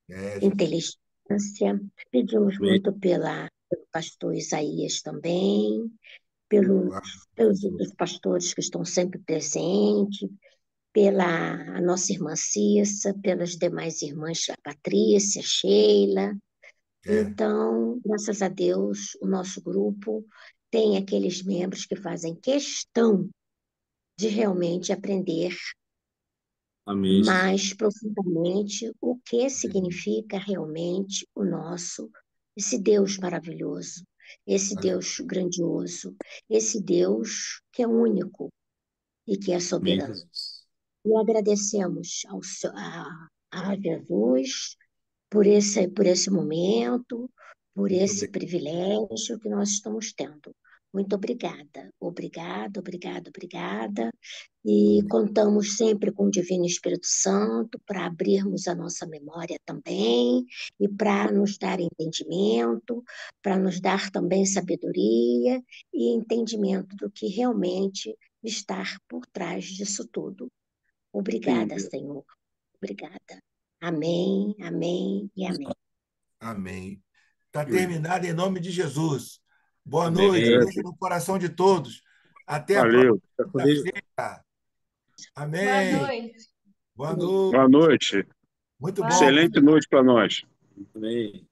A: É, Jesus.
E: inteligência. Pedimos
B: Amém.
E: muito pelo pastor Isaías também,
A: Claro,
E: pelos
A: Jesus.
E: outros pastores que estão sempre presentes, pela a nossa irmã Cissa, pelas demais irmãs, a Patrícia, Sheila.
A: É,
E: Então, graças a Deus, o nosso grupo tem aqueles membros que fazem questão de realmente aprender
B: Amém, Jesus.
E: mais profundamente o que
A: aleluia,
E: significa realmente esse Deus maravilhoso, esse Deus
A: aleluia.
E: grandioso, esse Deus que é único e que é
B: Amém,
E: soberano.
B: Jesus.
E: E agradecemos a Jesus por esse momento, por
A: Muito
E: esse
A: obrigado.
E: privilégio que nós estamos tendo. Muito obrigada, obrigada, obrigada, obrigada. E contamos sempre com o Divino Espírito Santo para abrirmos a nossa memória também e para nos dar entendimento, para nos dar também sabedoria e entendimento do que realmente está por trás disso tudo.
B: Sim,
E: Obrigada, Senhor. Obrigada. Amém, amém e amém.
A: Amém. Está
B: amém.
A: terminado em nome de Jesus. Boa noite,
B: Amém.
A: beijo no coração de todos. Até a próxima
C: Valeu.
B: Fica com Deus.
A: quinta-feira.
D: Boa
A: Amém.
D: noite.
A: Boa noite.
C: Boa noite.
A: Muito
D: Boa
A: bom.
C: Excelente
D: noite.
C: noite para nós.
B: Amém.